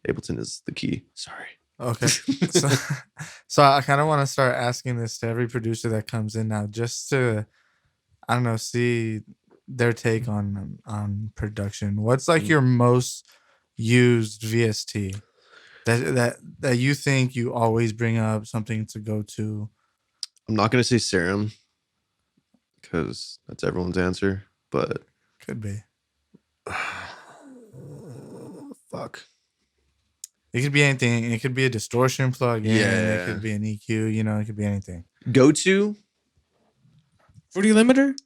Ableton is the key. Sorry. Okay. So I kind of want to start asking this to every producer that comes in now, just to, I don't know, see their take on production. What's like your most used VST that you think you always bring up, something to go to? I'm not gonna say Serum because that's everyone's answer, but Could be. fuck. It could be anything. It could be a distortion plug-in. Yeah. It could be an EQ. You know, it could be anything. Go to Fruity Limiter.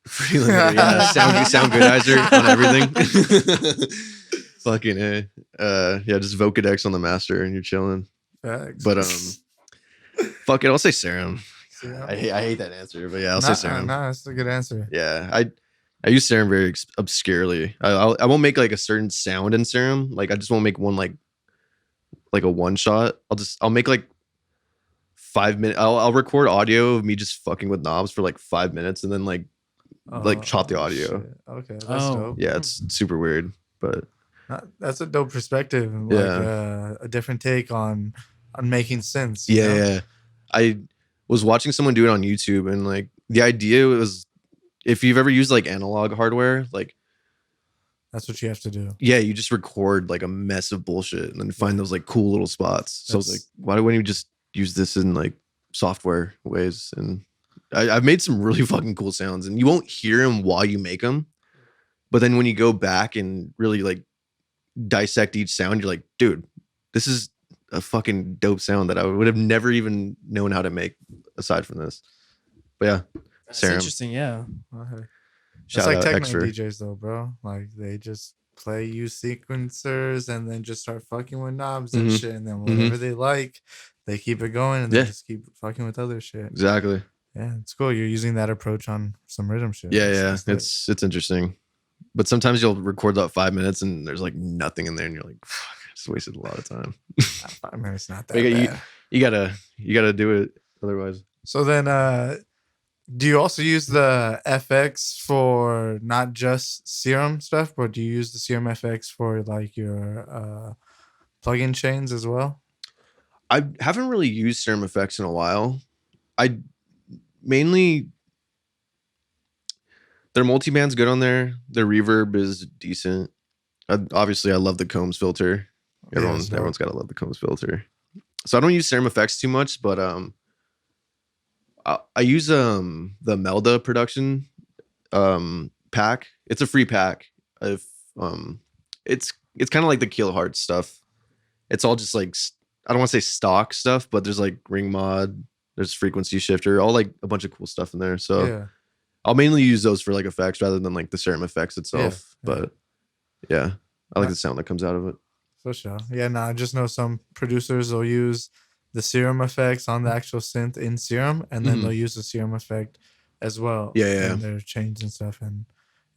Fruity Limiter, yeah. Sound goodizer on everything. Fucking A. Yeah, just Vocodex on the master and you're chilling. Facts. But fuck it, I'll say Serum. Yeah. I hate that answer, but yeah, I'll say Serum. No, that's a good answer. Yeah, I use Serum very obscurely. I won't make like a certain sound in Serum. Like I just won't make one like a one shot. I'll make like 5 minutes. I'll record audio of me just fucking with knobs for like 5 minutes and then like chop the audio. Shit. Okay, that's dope. Yeah, it's super weird, but that's a dope perspective. And like a different take on making sense. Yeah. I was watching someone do it on YouTube, and like the idea was, if you've ever used like analog hardware, like that's what you have to do. Yeah, you just record like a mess of bullshit and then find those like cool little spots. So I was like, why wouldn't you just use this in like software ways? And I've made some really fucking cool sounds, and you won't hear them while you make them, but then when you go back and really like dissect each sound, you're like, dude, this is a fucking dope sound that I would have never even known how to make aside from this. But yeah, That's Serum. interesting. Yeah. Okay. It's Shout like out techno Extra. DJs though, bro. Like they just use sequencers and then just start fucking with knobs and shit, and then whatever they like, they keep it going and they just keep fucking with other shit. Exactly. Yeah, it's cool. You're using that approach on some rhythm shit. Yeah. It's interesting. But sometimes you'll record that 5 minutes and there's like nothing in there, and you're like, fuck, I just wasted a lot of time. 5 minutes not that bad. You gotta do it otherwise. So then do you also use the FX for not just Serum stuff, but do you use the Serum FX for like your plugin chains as well? I haven't really used Serum effects in a while. I mainly, their multiband's good on there. Their reverb is decent. Obviously, I love the Combs filter. Everyone's gotta love the Combs filter. So I don't use Serum effects too much, but I use the Melda production pack. It's a free pack. It's kind of like the Keelhard stuff. It's all just like, I don't want to say stock stuff, but there's like ring mod, there's frequency shifter, all like a bunch of cool stuff in there. So I'll mainly use those for like effects rather than like the Serum effects itself. But yeah, I like the sound that comes out of it. For sure. Yeah, I just know some producers will use the Serum effects on the actual synth in Serum, and then they'll use the Serum effect as well. Yeah. In their chains and stuff. And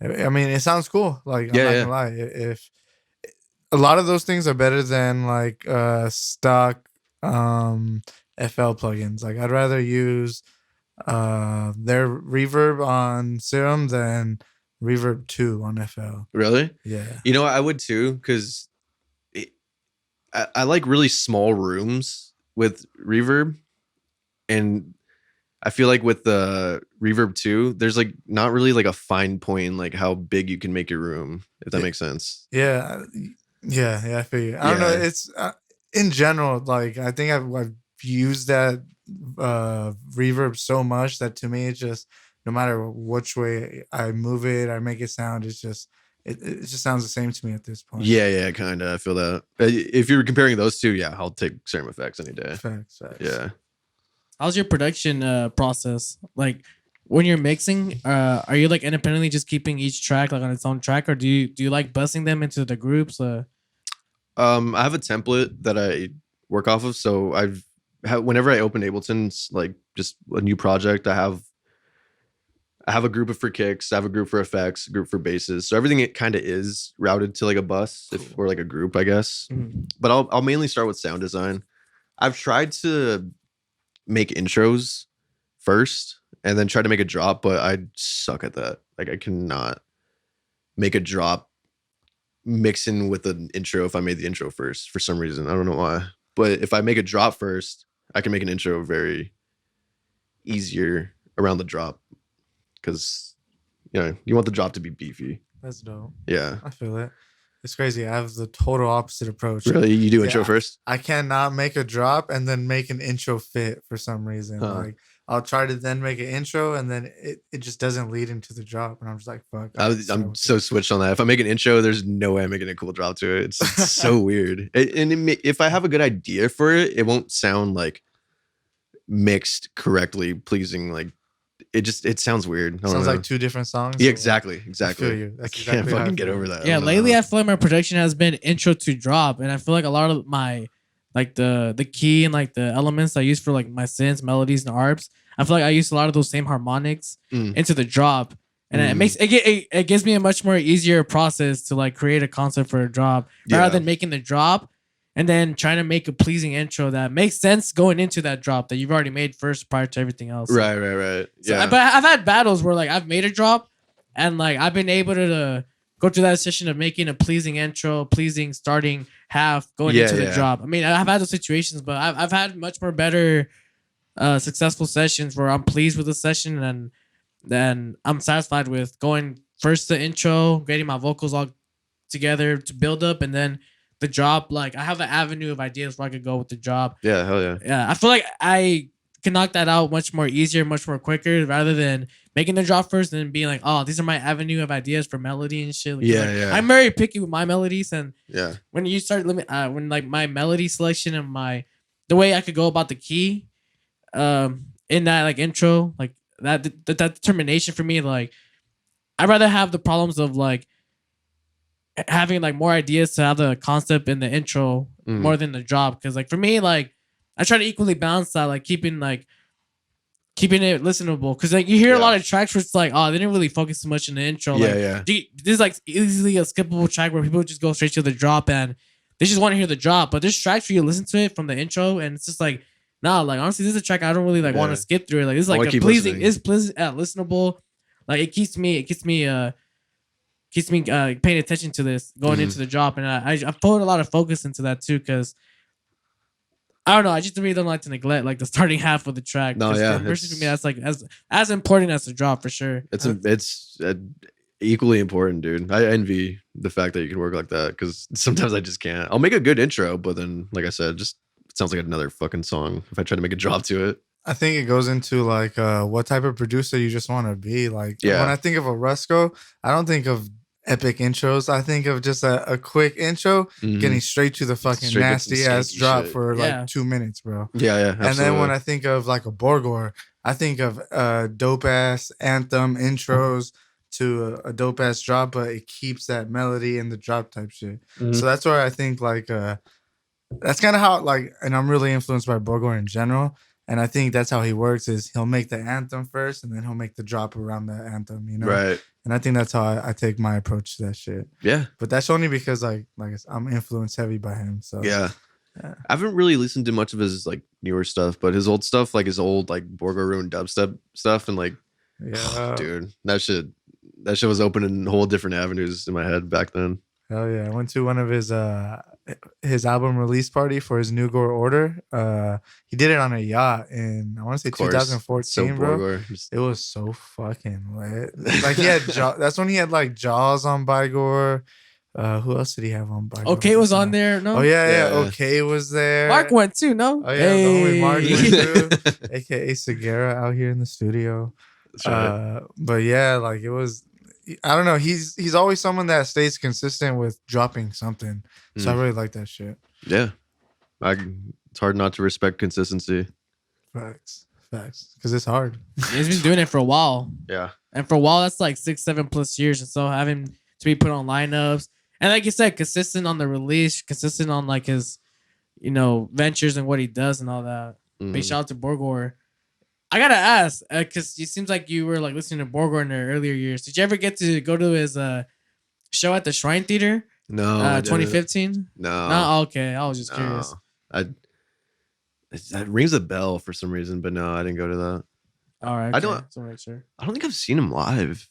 I mean, it sounds cool. Like, I'm not gonna lie. If a lot of those things are better than like stock FL plugins. Like, I'd rather use their reverb on Serum than Reverb 2 on FL. Really? Yeah. You know, I would too, because I like really small rooms with reverb, and I feel like with the Reverb 2, there's like not really like a fine point in like how big you can make your room, if that makes sense. Yeah, I feel you. I don't know. It's in general, like I think I've used that reverb so much that to me it's just, no matter which way I move it, I make it sound, it's just it just sounds the same to me at this point. Yeah, kind of. I feel that. If you're comparing those two, yeah, I'll take Serum effects any day. Facts. Yeah. How's your production process? Like when you're mixing, are you like independently just keeping each track like on its own track, or do you like busting them into the groups? I have a template that I work off of, so whenever I open Ableton, like just a new project, I have a group for kicks, I have a group for effects, a group for basses. So everything, it kind of is routed to like a bus, or like a group, I guess. But I'll mainly start with sound design. I've tried to make intros first and then try to make a drop, but I suck at that. Like I cannot make a drop mixing with an intro if I made the intro first for some reason. I don't know why. But if I make a drop first, I can make an intro very easier around the drop because you want the drop to be beefy. That's dope. Yeah. I feel it. It's crazy. I have the total opposite approach. Really? You do intro first? I cannot make a drop and then make an intro fit for some reason. Like I'll try to then make an intro and then it just doesn't lead into the drop. And I'm just like, fuck. I'm so switched on that. If I make an intro, there's no way I'm making a cool drop to it. It's so weird. If I have a good idea for it, it won't sound like mixed correctly, pleasing. Like it sounds weird. Sounds like two different songs. Yeah, exactly. I feel you. I can't fucking get over that. Yeah, lately I feel like my production has been intro to drop, and I feel like a lot of my like the key and like the elements I use for like my synths, melodies, and arps. I feel like I use a lot of those same harmonics into the drop, and it gives me a much more easier process to like create a concept for a drop rather than making the drop and then trying to make a pleasing intro that makes sense going into that drop that you've already made first prior to everything else. Right. Yeah. So, but I've had battles where like I've made a drop and like I've been able to go through that session of making a pleasing intro, pleasing starting half going into the drop. I mean, I've had those situations, but I've had much more better successful sessions where I'm pleased with the session and then I'm satisfied with going first the intro, getting my vocals all together to build up, and then the drop. Like I have an avenue of ideas where I could go with the drop. Yeah, hell yeah. Yeah, I feel like I can knock that out much more easier, much more quicker, rather than making the drop first and then being like, oh, these are my avenue of ideas for melody and shit. Like, I'm very picky with my melodies, and when you start when like my melody selection and the way I could go about the key, in that like intro, like that determination for me, like I'd rather have the problems of like having like more ideas to have the concept in the intro more than the drop, because like for me, like I try to equally balance that, like keeping it listenable, because like you hear a lot of tracks where it's like, oh, they didn't really focus too much in the intro. This is like easily a skippable track where people just go straight to the drop and they just want to hear the drop. But there's tracks where you listen to it from the intro and it's just like, nah, like honestly, this is a track I don't really like want to skip through it. Like this is like a pleasing, listenable. Like it keeps me paying attention to this going into the drop, and I put a lot of focus into that too, because I don't know, I just really don't like to neglect like the starting half of the track. No, yeah, for me, that's like as important as the drop for sure. It's equally important, dude. I envy the fact that you can work like that, because sometimes I just can't. I'll make a good intro, but then like I said, just it sounds like another fucking song if I try to make a drop to it. I think it goes into like what type of producer you just want to be. Like when I think of a Rusko, I don't think of epic intros. I think of just a quick intro, getting straight to the fucking nasty ass drop shit for like 2 minutes, bro. Yeah, absolutely. And then when I think of like a Borgore, I think of dope ass anthem intros to a dope ass drop, but it keeps that melody in the drop type shit. So that's why I think like that's kind of how like, and I'm really influenced by Borgore in general. And I think that's how he works, is he'll make the anthem first and then he'll make the drop around the anthem, you know? Right. And I think that's how I take my approach to that shit. Yeah. But that's only because like I'm influenced heavy by him. So yeah. I haven't really listened to much of his like newer stuff, but his old stuff, like his old like Borgore ruined dubstep stuff, and like dude, that shit was opening whole different avenues in my head back then. Hell yeah. I went to one of his album release party for his New Gore Order. He did it on a yacht in, I want to say 2014, so bro. Borgore. It was so fucking lit. Like he had that's when he had like Jaws on Borgore. Who else did he have on Borgore? Okay was on there, no? Oh yeah. Okay was there. Mark went too, no? Oh yeah, the homie Mark went too. AKA Segura out here in the studio. Right. But yeah, like it was, I don't know. He's always someone that stays consistent with dropping something. So I really like that shit. Yeah. It's hard not to respect consistency. Facts. Because it's hard. He's been doing it for a while. Yeah. And for a while, that's like 6-7+ years. And so having to be put on lineups. And like you said, consistent on the release, consistent on like his, ventures and what he does and all that. Big shout out to Borgore. I gotta ask, because it seems like you were like listening to Borgore in the earlier years. Did you ever get to go to his show at the Shrine Theater? No. 2015? No. No. Okay, I was just curious. That rings a bell for some reason, but no, I didn't go to that. All right. I don't. So make sure. I don't think I've seen him live.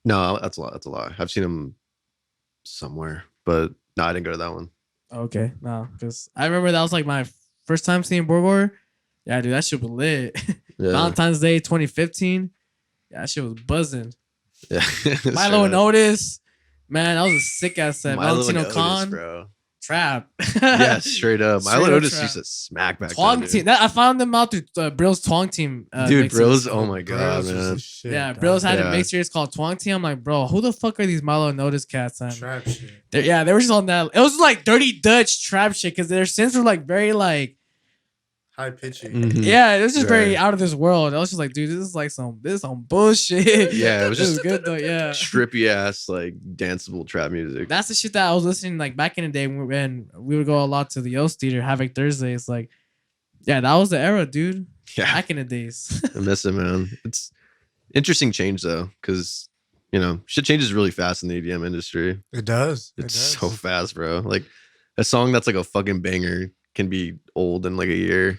No, that's a lie. I've seen him somewhere, but no, I didn't go to that one. Okay, no, because I remember that was like my first time seeing Borgore. Yeah, dude, that shit was lit. Yeah. Valentine's Day 2015. Yeah, that shit was buzzing. Yeah. Milo and Otis. Man, that was a sick ass set. Valentino Khan. Bro. Trap. Yeah, straight up. Milo and Otis trap. used to smack back Twonk then, team. I found them out through Brill's Twonk team. Dude, mixes. Brills. Oh my god, Bros man. is shit, Yeah, dog. Brill's had a mix series called Twonk team. I'm like, bro, who the fuck are these Milo and Otis cats? Trap shit. They were just on that. It was like Dirty Dutch trap shit because their synths were like very like High pitchy. Mhm. yeah, it was just very Right. out of this world. I was just like, dude, this is some bullshit. Yeah, it was This is just good though. Yeah, trippy ass like danceable trap music. that's the shit that I was listening like back in the day when we would go a lot to the Yost Theater, Havoc Thursdays. Like, yeah, that was the era, dude. Yeah, Back in the days. I miss it, man. It's interesting change though, because shit changes really fast in the EDM industry. It does. It's so fast, bro. Like a song that's like a fucking banger can be old in like a year.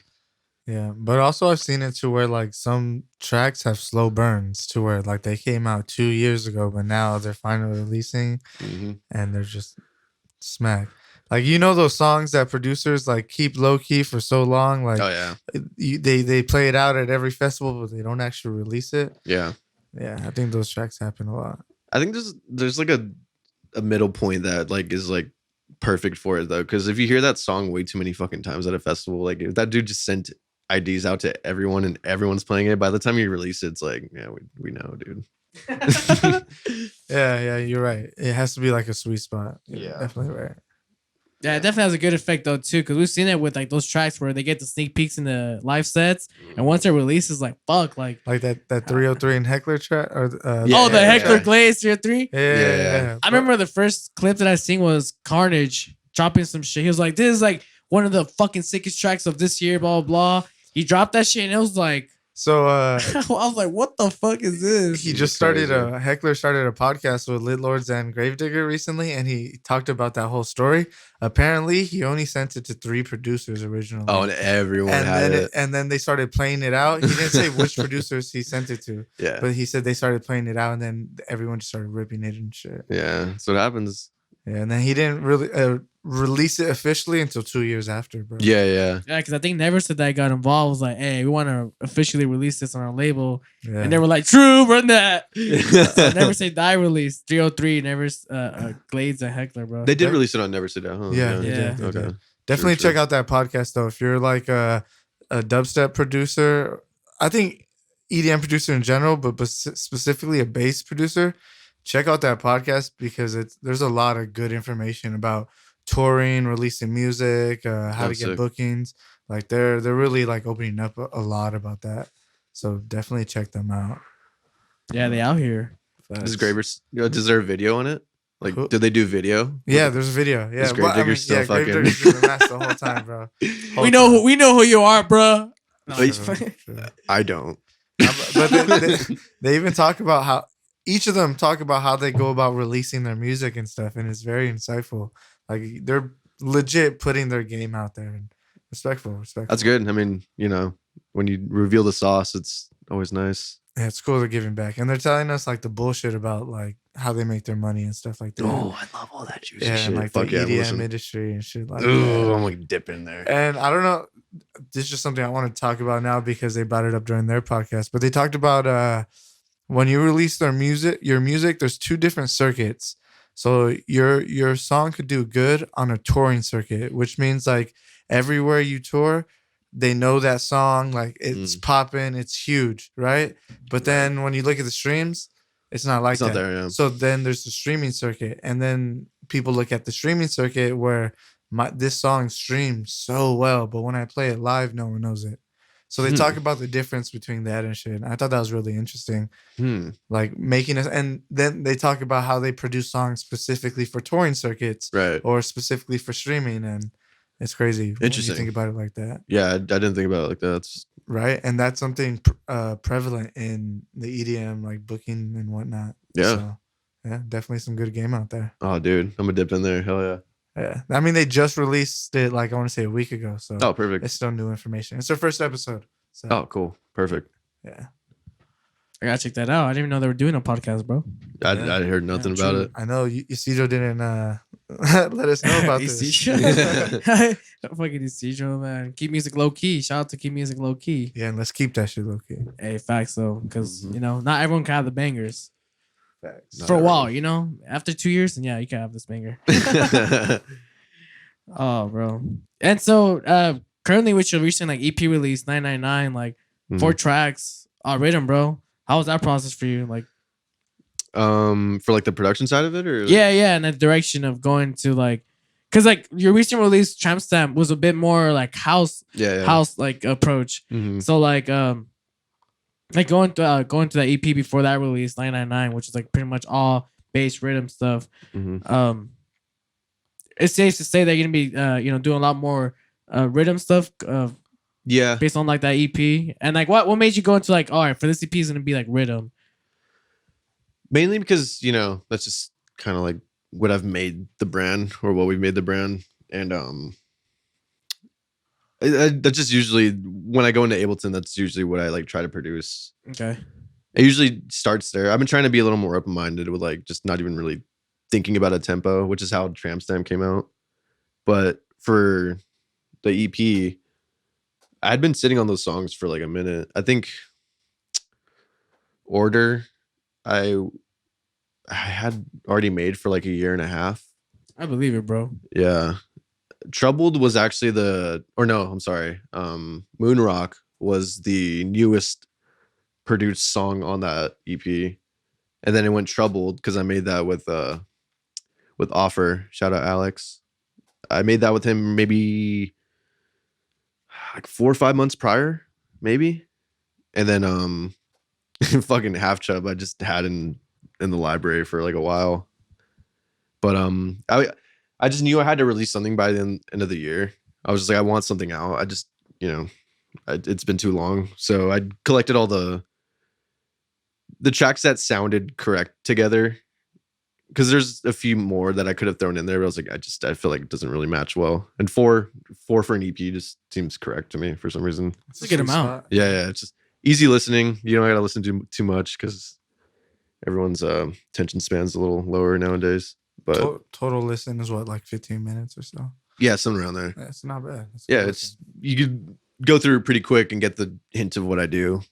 Yeah, but also I've seen it to where like some tracks have slow burns to where like they came out 2 years ago, but now they're finally releasing and they're just smack. Like those songs that producers like keep low key for so long, like Oh yeah, they play it out at every festival, but they don't actually release it. yeah. Yeah, I think those tracks happen a lot. I think there's like a middle point that like is like perfect for it though, because if you hear that song way too many fucking times at a festival, like if that dude just sent IDs out to everyone and everyone's playing it, by the time you release it, it's like, yeah, we know, dude. Yeah, you're right. It has to be like a sweet spot. You're Yeah. definitely right. Yeah, it definitely has a good effect though too, because we've seen it with like those tracks where they get the sneak peeks in the live sets, and once it releases, like fuck, like Like that 303 and Heckler track or Yeah, the Heckler yeah. Glaze 303. yeah. I remember the first clip that I seen was Carnage dropping some shit. He was like, "This is like one of the fucking sickest tracks of this year." Blah blah blah. He dropped that shit, and it was like, So I was like, "What the fuck is this?" he just started Heckler started a podcast with Lit Lords and Gravedigger recently, and he talked about that whole story. Apparently, he only sent it to 3 producers originally. Oh, and everyone and had then it. and then they started playing it out. He didn't say which producers he sent it to, Yeah, but he said they started playing it out, and then everyone just started ripping it and shit. yeah. That's what happens. Yeah, and then he didn't really release it officially until 2 years after, bro. Yeah, yeah. Yeah, because I think Never Said That got involved. Was like, "Hey, we want to officially release this on our label," Yeah. and they were like, "True, run that." So Never Say Die released 303. Never Glades and Heckler, bro. They did release it on Never Sit Down, huh? Yeah, they did, they Okay. did. Definitely Sure. check out that podcast though. If you're like a dubstep producer, I think EDM producer in general, but specifically a bass producer, check out that podcast because there's a lot of good information about touring, releasing music, how to get sick. bookings. Like they're really like opening up a lot about that. So definitely check them out. Yeah, they out here. Does Gravedigger deserve video on it? Like, Who? did they do video? Yeah, there's a video. Yeah, Is Gravedigger still fucking- Gravedigger's been the master the whole time, bro. Whole We know time. we know who you are, bro. No, Wait. I'm just- Sure. I don't. But they even talk about how each of them talk about how they go about releasing their music and stuff, and it's very insightful. Like they're legit putting their game out there and respectful. That's good. I mean, when you reveal the sauce, it's always nice. Yeah, it's cool they're giving back, and they're telling us like the bullshit about like how they make their money and stuff like that. Oh, I love all that juicy yeah, shit. and like Fuck the yeah, EDM listen. industry and shit like Ooh, that. I'm like dipping there. And I don't know, this is just something I want to talk about now because they brought it up during their podcast. But they talked about when you release your music, there's 2 different circuits. So your song could do good on a touring circuit, which means like everywhere you tour, they know that song, like it's popping, it's huge, right? But then when you look at the streams, it's not like It's not that. there, yeah. So then there's the streaming circuit, and then people look at the streaming circuit where this song streams so well, but when I play it live, no one knows it. So they talk about the difference between that and shit. And I thought that was really interesting. Like making it, and then they talk about how they produce songs specifically for touring circuits, Right. or specifically for streaming, and it's crazy when you Interesting. think about it like that, Yeah, I didn't think about it like that. It's, right? And that's something prevalent in the EDM like booking and whatnot. Yeah. So, yeah, definitely some good game out there. oh, dude, I'm gonna dip in there. Hell yeah. Yeah, I mean they just released it like I want to say a week ago, so Oh, perfect. it's still new information. It's their first episode. So Oh, cool. Perfect. yeah. I gotta check that out. I didn't even know they were doing a podcast, bro. I heard nothing about it. I know Isidro didn't let us know about this. Fucking Isidro, man. Keep music low key. Shout out to Keep Music Low Key. Yeah, and let's keep that shit low key. Hey, facts though, because not everyone can have the bangers. Facts. For a while, after 2 years, then yeah, you can have this banger. Oh, bro. And so currently with your recent like EP release 999, like 4 tracks, riddim, bro. How was that process for you? Like for like the production side of it, or yeah, and the direction of going to like, because like your recent release Tramp Stamp was a bit more like house like approach. So like going to that EP before that release 999, which is like pretty much all bass riddim stuff. It's safe to say that you're gonna be doing a lot more riddim stuff based on like that EP. And like what made you go into like, all right, for this EP is gonna be like riddim? Mainly because that's just kind of like what I've made the brand, or what we've made the brand. And that's just usually when I go into Ableton, that's usually what I like try to produce. Okay. It usually starts there. I've been trying to be a little more open-minded with like just not even really thinking about a tempo, which is how Tramp Stamp came out. But for the EP, I had been sitting on those songs for like a minute. I think Order, I had already made for like a year and a half. I believe it, bro. Yeah. Troubled was actually Moonrock was the newest produced song on that EP. And then it went Troubled because I made that with Offer. Shout out Alex. I made that with him maybe like 4 or 5 months prior, maybe. And then fucking Half Chub I just had in the library for like a while. But I just knew I had to release something by the end of the year. I was just like, I want something out. I just, it's been too long. So I collected all the tracks that sounded correct together. Because there's a few more that I could have thrown in there, but I was like, I feel like it doesn't really match well. And four for an EP just seems correct to me for some reason. It's a good amount. Yeah. It's just easy listening. You don't got to listen to too much because everyone's attention span's a little lower nowadays. But total listen is what, like 15 minutes or so? Yeah, something around there. That's not bad. You could go through it pretty quick and get the hint of what I do.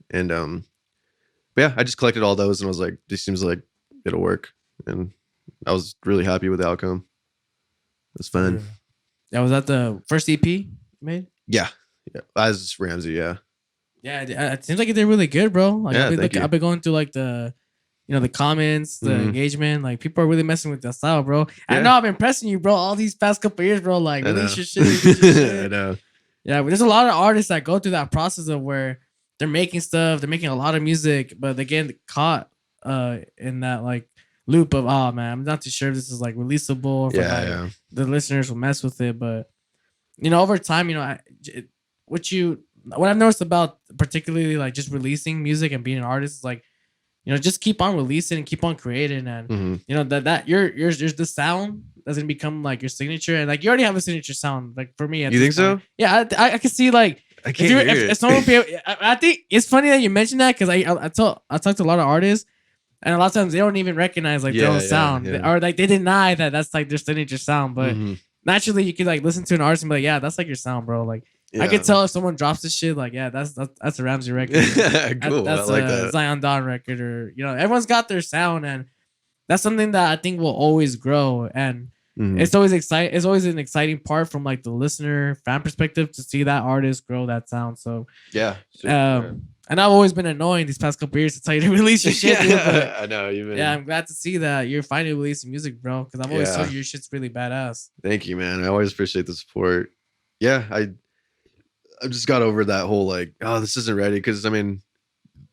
And but yeah, I just collected all those and I was like, this seems like it'll work. And I was really happy with the outcome. It was fun. Yeah, was that the first EP you made? Yeah. As Ramsay, yeah. Yeah, it seems like it did really good, bro. Like I've been going through like the the comments, the engagement, like people are really messing with that style, bro. Yeah. I know I've been pressing you, bro, all these past couple of years, bro. Like release your shit. I know. Yeah, but there's a lot of artists that go through that process of where they're making stuff, they're making a lot of music, but they get caught in that like loop of, oh man, I'm not too sure if this is like releasable. The listeners will mess with it, but over time, what I've noticed about particularly like just releasing music and being an artist is like, just keep on releasing and keep on creating, and that yours the sound that's gonna become like your signature, and like you already have a signature sound. Like for me, you think so? Yeah, I can see like if someone would be able, I think it's funny that you mentioned that because I talked to a lot of artists. And a lot of times they don't even recognize like their own sound, or like they deny that that's like their signature sound. But naturally, you can like listen to an artist and be like, yeah, that's like your sound, bro. Like I could tell if someone drops this shit, like that's a Ramsay record. Cool. That's I like a that. Zion Dawn record, or everyone's got their sound, and that's something that I think will always grow. And it's always exciting. It's always an exciting part from like the listener fan perspective to see that artist grow that sound. So yeah. And I've always been annoying these past couple years to tell you to release your shit. Dude, but I know you've been. Yeah, I'm glad to see that you're finally releasing music, bro. Because I've always told you your shit's really badass. Thank you, man. I always appreciate the support. Yeah, I just got over that whole like, oh, this isn't ready. Because I mean,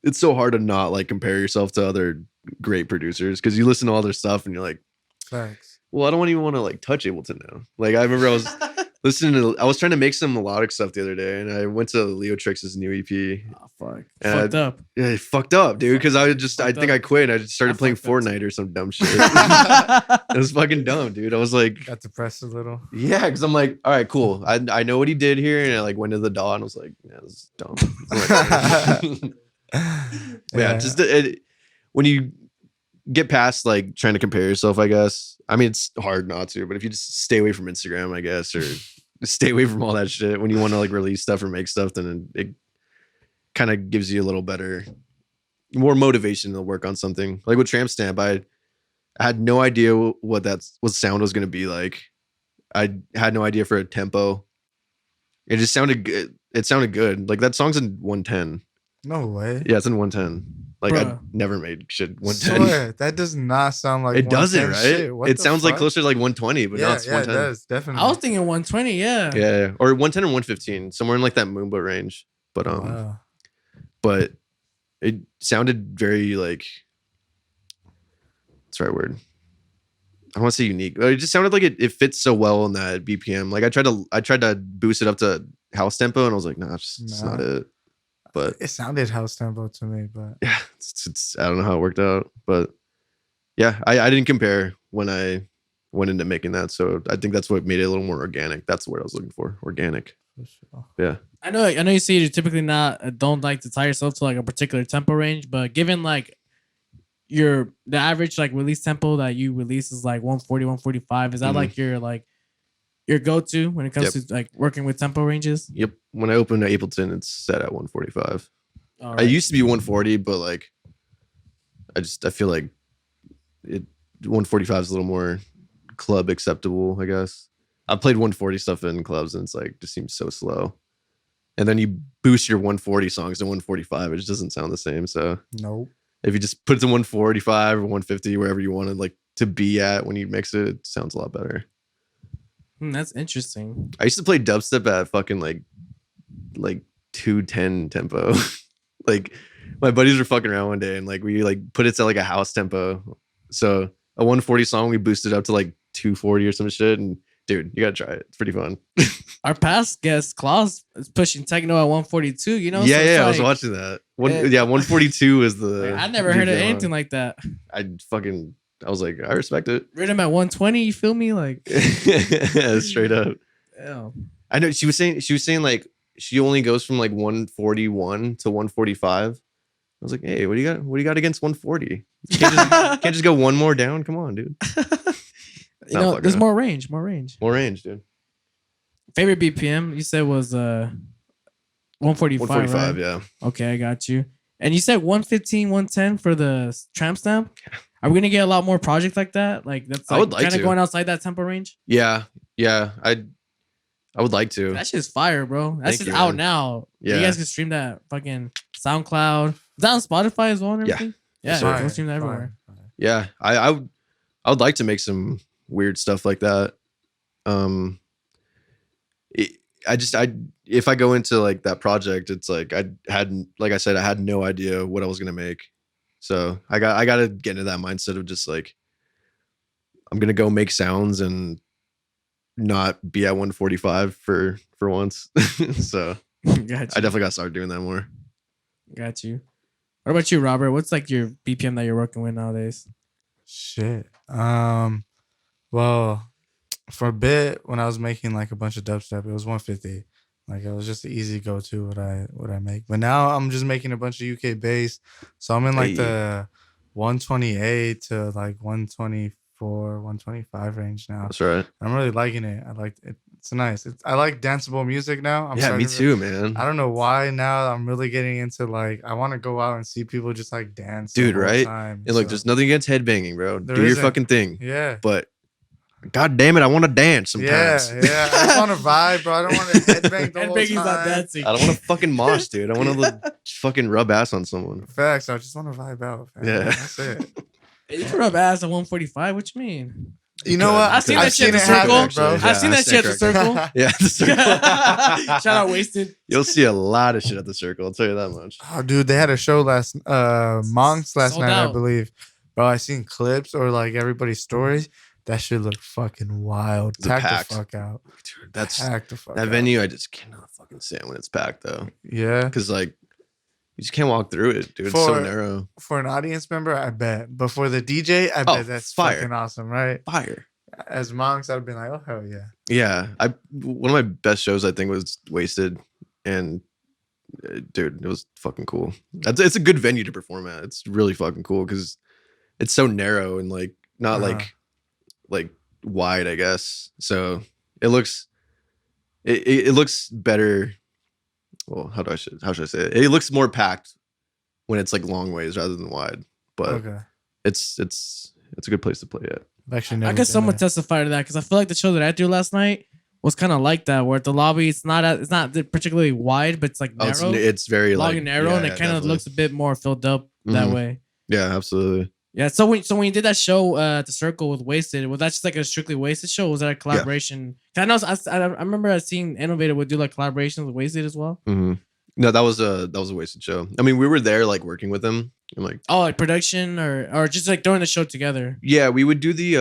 it's so hard to not like compare yourself to other great producers because you listen to all their stuff and you're like, thanks. Well, I don't even want to like touch Ableton now. Like I remember I was I was trying to make some melodic stuff the other day, and I went to Leo Trix's new EP. Oh fuck! And fucked up. Yeah, it fucked up, dude. Because I think I quit. I just started playing Fortnite or some dumb shit. It was fucking dumb, dude. I was like, got depressed a little. Yeah, because I'm like, all right, cool. I know what he did here, and I like went to the DAW and I was like, yeah, this is dumb. Yeah, just when you get past like trying to compare yourself, I guess. I mean, it's hard not to, but if you just stay away from Instagram, I guess, or stay away from all that shit when you want to like release stuff or make stuff, then it kind of gives you a little better, more motivation to work on something. Like with Tramp Stamp, I had no idea what sound was going to be like. I had no idea for a tempo. It just sounded good. It sounded good. Like that song's in 110. No way. Yeah, it's in 110. Like I never made shit 110. Swear, that does not sound like it doesn't, right? It sounds like closer to like 120, but no, it's 110. It does, definitely. I was thinking 120, yeah, or 110 or 115, somewhere in like that moonboat range. But wow. But it sounded very like, what's the right word? I want to say unique. It just sounded like it fits so well in that BPM. Like I tried to boost it up to house tempo, and I was like, nah, it's not it. But it sounded house tempo to me, but yeah, it's I don't know how it worked out, but yeah, I didn't compare when I went into making that, so I think that's what made it a little more organic. That's the word I was looking for, organic. For sure. Yeah, I know you say you typically don't like to tie yourself to like a particular tempo range, but given like the average like release tempo that you release is like 140, 145, is that like your go-to when it comes to like working with tempo ranges? Yep. When I opened Ableton, it's set at 145. Right. I used to be 140, but like I feel like 145 is a little more club acceptable, I guess. I've played 140 stuff in clubs and it's like just seems so slow. And then you boost your 140 songs to 145, it just doesn't sound the same. So nope. If you just put it to 145 or 150, wherever you wanted like to be at when you mix it, it sounds a lot better. That's interesting. I used to play dubstep at fucking like 210 tempo. Like my buddies were fucking around one day and like we like put it to like a house tempo. So a 140 song we boosted up to like 240 or some shit. And dude, you gotta try it. It's pretty fun. Our past guest Klaus is pushing techno at 142. You know? Yeah, so I was watching that. 142 is the. Like, I never heard of anything like that. I was like, I respect it. Riddim at 120, you feel me? Like yeah, straight up. Yeah. I know she was saying like she only goes from like 141 to 145. I was like, hey, what do you got against 140? Can't just go one more down? Come on, dude. There's more range. More range, dude. Favorite BPM you said was 145. 145, right? Yeah. Okay, I got you. And you said 115, 110 for the Tramp Stamp. Are we gonna get a lot more projects like that? Like that's like, kind of going outside that tempo range. Yeah. I would like to. That shit's fire, bro. That's just out now. Yeah. You guys can stream that fucking SoundCloud. Is that on Spotify as well and everything? Yeah. Yeah, go stream that everywhere. Yeah. I would like to make some weird stuff like that. If I go into like that project, it's like I had no idea what I was gonna make. So I gotta get into that mindset of just like I'm gonna go make sounds and not be at 145 for once. So I definitely gotta start doing that more. Got you. What about you, Robert? What's like your BPM that you're working with nowadays? Shit. Well, for a bit when I was making like a bunch of dubstep, it was 150. Like it was just the easy go-to what I make. But now I'm just making a bunch of UK bass. So I'm in like the 128 to like 124, 125 range now. That's right. I'm really liking it. I like it. It's nice. I like danceable music now. Yeah, me too, man. I don't know why now I'm really getting into like I want to go out and see people just like dance. Dude, right? And look, there's nothing against headbanging, bro. Do your fucking thing. Yeah. But God damn it, I want to dance sometimes. Yeah. I just want to vibe, bro. I don't want to headbang the whole time. Not dancing. I don't want to fucking mosh, dude. I want to fucking rub ass on someone. Facts. I just want to vibe out. Man. Yeah. That's it. You can rub ass at 145. What you mean? You know what? I've seen that shit at the circle, bro. I've seen that shit at the circle. Yeah, the circle. Shout out Wasted. You'll see a lot of shit at the circle. I'll tell you that much. Oh, dude, they had a show Monks last Sold night, out. I believe. Bro, I seen clips or like everybody's stories. That shit looked fucking wild. Packed the fuck out. Dude, that's packed the fuck that out. venue. I just cannot fucking stand when it's packed though. Yeah, because like you just can't walk through it, dude. It's so narrow. For an audience member, I bet. But for the DJ, I bet that's fire. Fucking awesome, right? Fire. As monks, I'd have been like, oh hell yeah. Yeah, one of my best shows I think was Wasted, and dude, it was fucking cool. It's a good venue to perform at. It's really fucking cool because it's so narrow and like not like wide, I guess. So it looks it looks better. Well, how should I say it? It looks more packed when it's like long ways rather than wide. But it's a good place to play at. Actually, I guess someone testify to that because I feel like the show that I threw last night was kind of like that, where the lobby it's not particularly wide, but it's like narrow. It's very long like, and narrow, and it kind of looks a bit more filled up that way. Yeah, absolutely. Yeah. So when you did that show at the Circle with Wasted, was that just like a strictly Wasted show? Or was that a collaboration? Yeah. I remember I seen Innovative would do like collaborations with Wasted as well. Mm-hmm. No, that was a Wasted show. I mean, we were there like working with them and like like production or just like doing the show together. Yeah, we would do the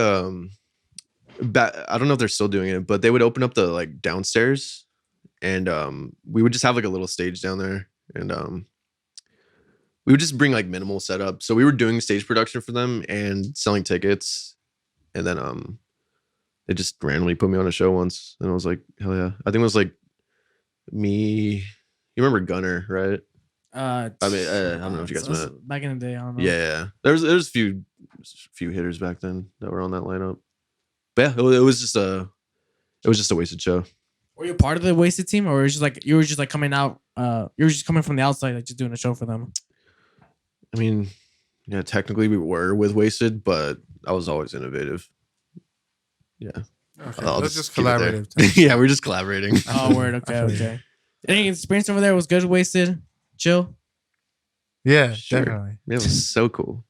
I don't know if they're still doing it, but they would open up the like downstairs and we would just have like a little stage down there and we would just bring like minimal setup. So we were doing stage production for them and selling tickets, and then they just randomly put me on a show once, and I was like, hell yeah! I think it was like me. You remember Gunner, right? I mean, I don't know if you guys met back in the day. I don't know. Yeah, there's a few hitters back then that were on that lineup. But yeah, it was just a Wasted show. Were you part of the Wasted team, or you were just coming out? You were just coming from the outside, like just doing a show for them. I mean, yeah, technically we were with Wasted, but I was always Innovative. Yeah. Okay, let's just collaborative. Yeah, we're just collaborating. Oh, word. Okay. Any experience over there was good, Wasted? Chill? Yeah, sure. Definitely. It was so cool.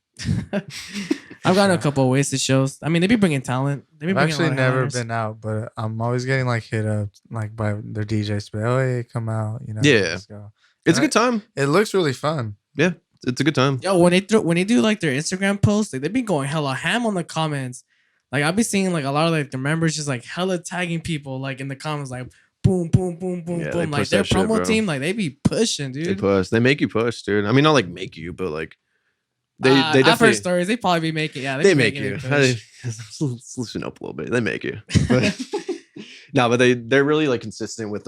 I've gotten a couple of Wasted shows. I mean, they be bringing talent. I've actually never been out, but I'm always getting like hit up like by their DJs. But oh, hey, come out, you know. Yeah, let's go. It's a good time. It looks really fun. Yeah, it's a good time. Yo, when they do like their Instagram posts, like they be going hella ham on the comments. Like I'll be seeing like a lot of like the members just like hella tagging people like in the comments, like boom, boom, boom, boom, boom. Like their promo team, like they be pushing, dude. They push. They make you push, dude. I mean, not like make you, but like they definitely. I've heard stories. They probably be making. Yeah, they make you. Let's loosen up a little bit. They make you. But, no, but they're really like consistent with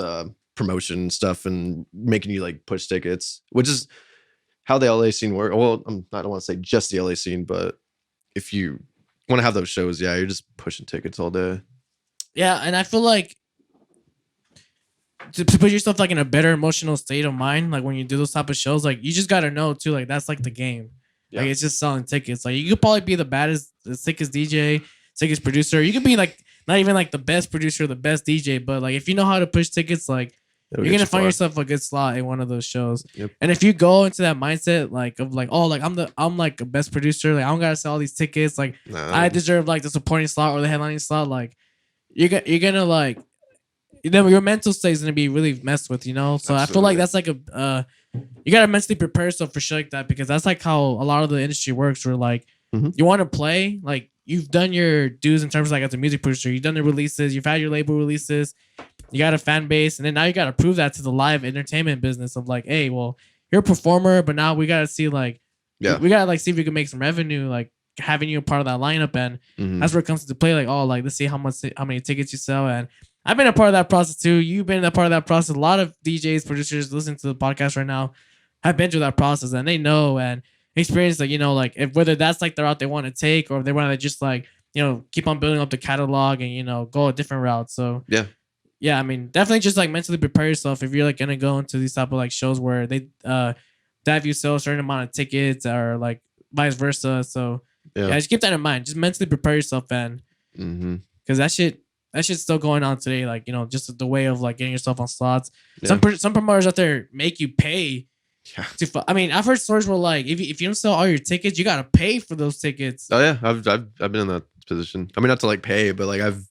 promotion stuff and making you like push tickets, which is how the LA scene works. Well, I don't want to say just the LA scene, but if you want to have those shows, yeah, you're just pushing tickets all day. Yeah, and I feel like to put yourself like in a better emotional state of mind, like when you do those type of shows, like you just gotta know too, like that's like the game. Yeah. Like it's just selling tickets. Like you could probably be the sickest DJ, sickest producer. You could be like not even like the best producer, the best DJ, but like if you know how to push tickets, like you're gonna find yourself a good slot in one of those shows. Yep. And if you go into that mindset like of like, oh, like I'm like a best producer, like I don't gotta sell all these tickets, like I deserve like the supporting slot or the headlining slot, like you're gonna like your mental state is gonna be really messed with, you know. So absolutely. I feel like that's like you gotta mentally prepare yourself for shit like that, because that's like how a lot of the industry works. Where like you want to play, like you've done your dues in terms of like as a music producer, you've done the releases, you've had your label releases, you got a fan base, and then now you gotta prove that to the live entertainment business of like, hey, well, you're a performer, but now we gotta see like, we gotta like see if we can make some revenue, like having you a part of that lineup, and that's where it comes into play. Like, oh, like let's see how many tickets you sell. And I've been a part of that process too. You've been a part of that process. A lot of DJs, producers listening to the podcast right now have been through that process, and they know and experience like, you know, like if whether that's like the route they want to take, or if they want to just like, you know, keep on building up the catalog and, you know, go a different route. So yeah, I mean, definitely just like mentally prepare yourself if you're like gonna go into these type of like shows where they have you sell a certain amount of tickets or like vice versa. So yeah, just keep that in mind. Just mentally prepare yourself, and because that shit's still going on today. Like, you know, just the way of like getting yourself on slots. Some promoters out there make you pay. Yeah. I mean, I've heard stories where like if you don't sell all your tickets, you gotta pay for those tickets. Oh yeah, I've been in that position. I mean, not to like pay, but like I've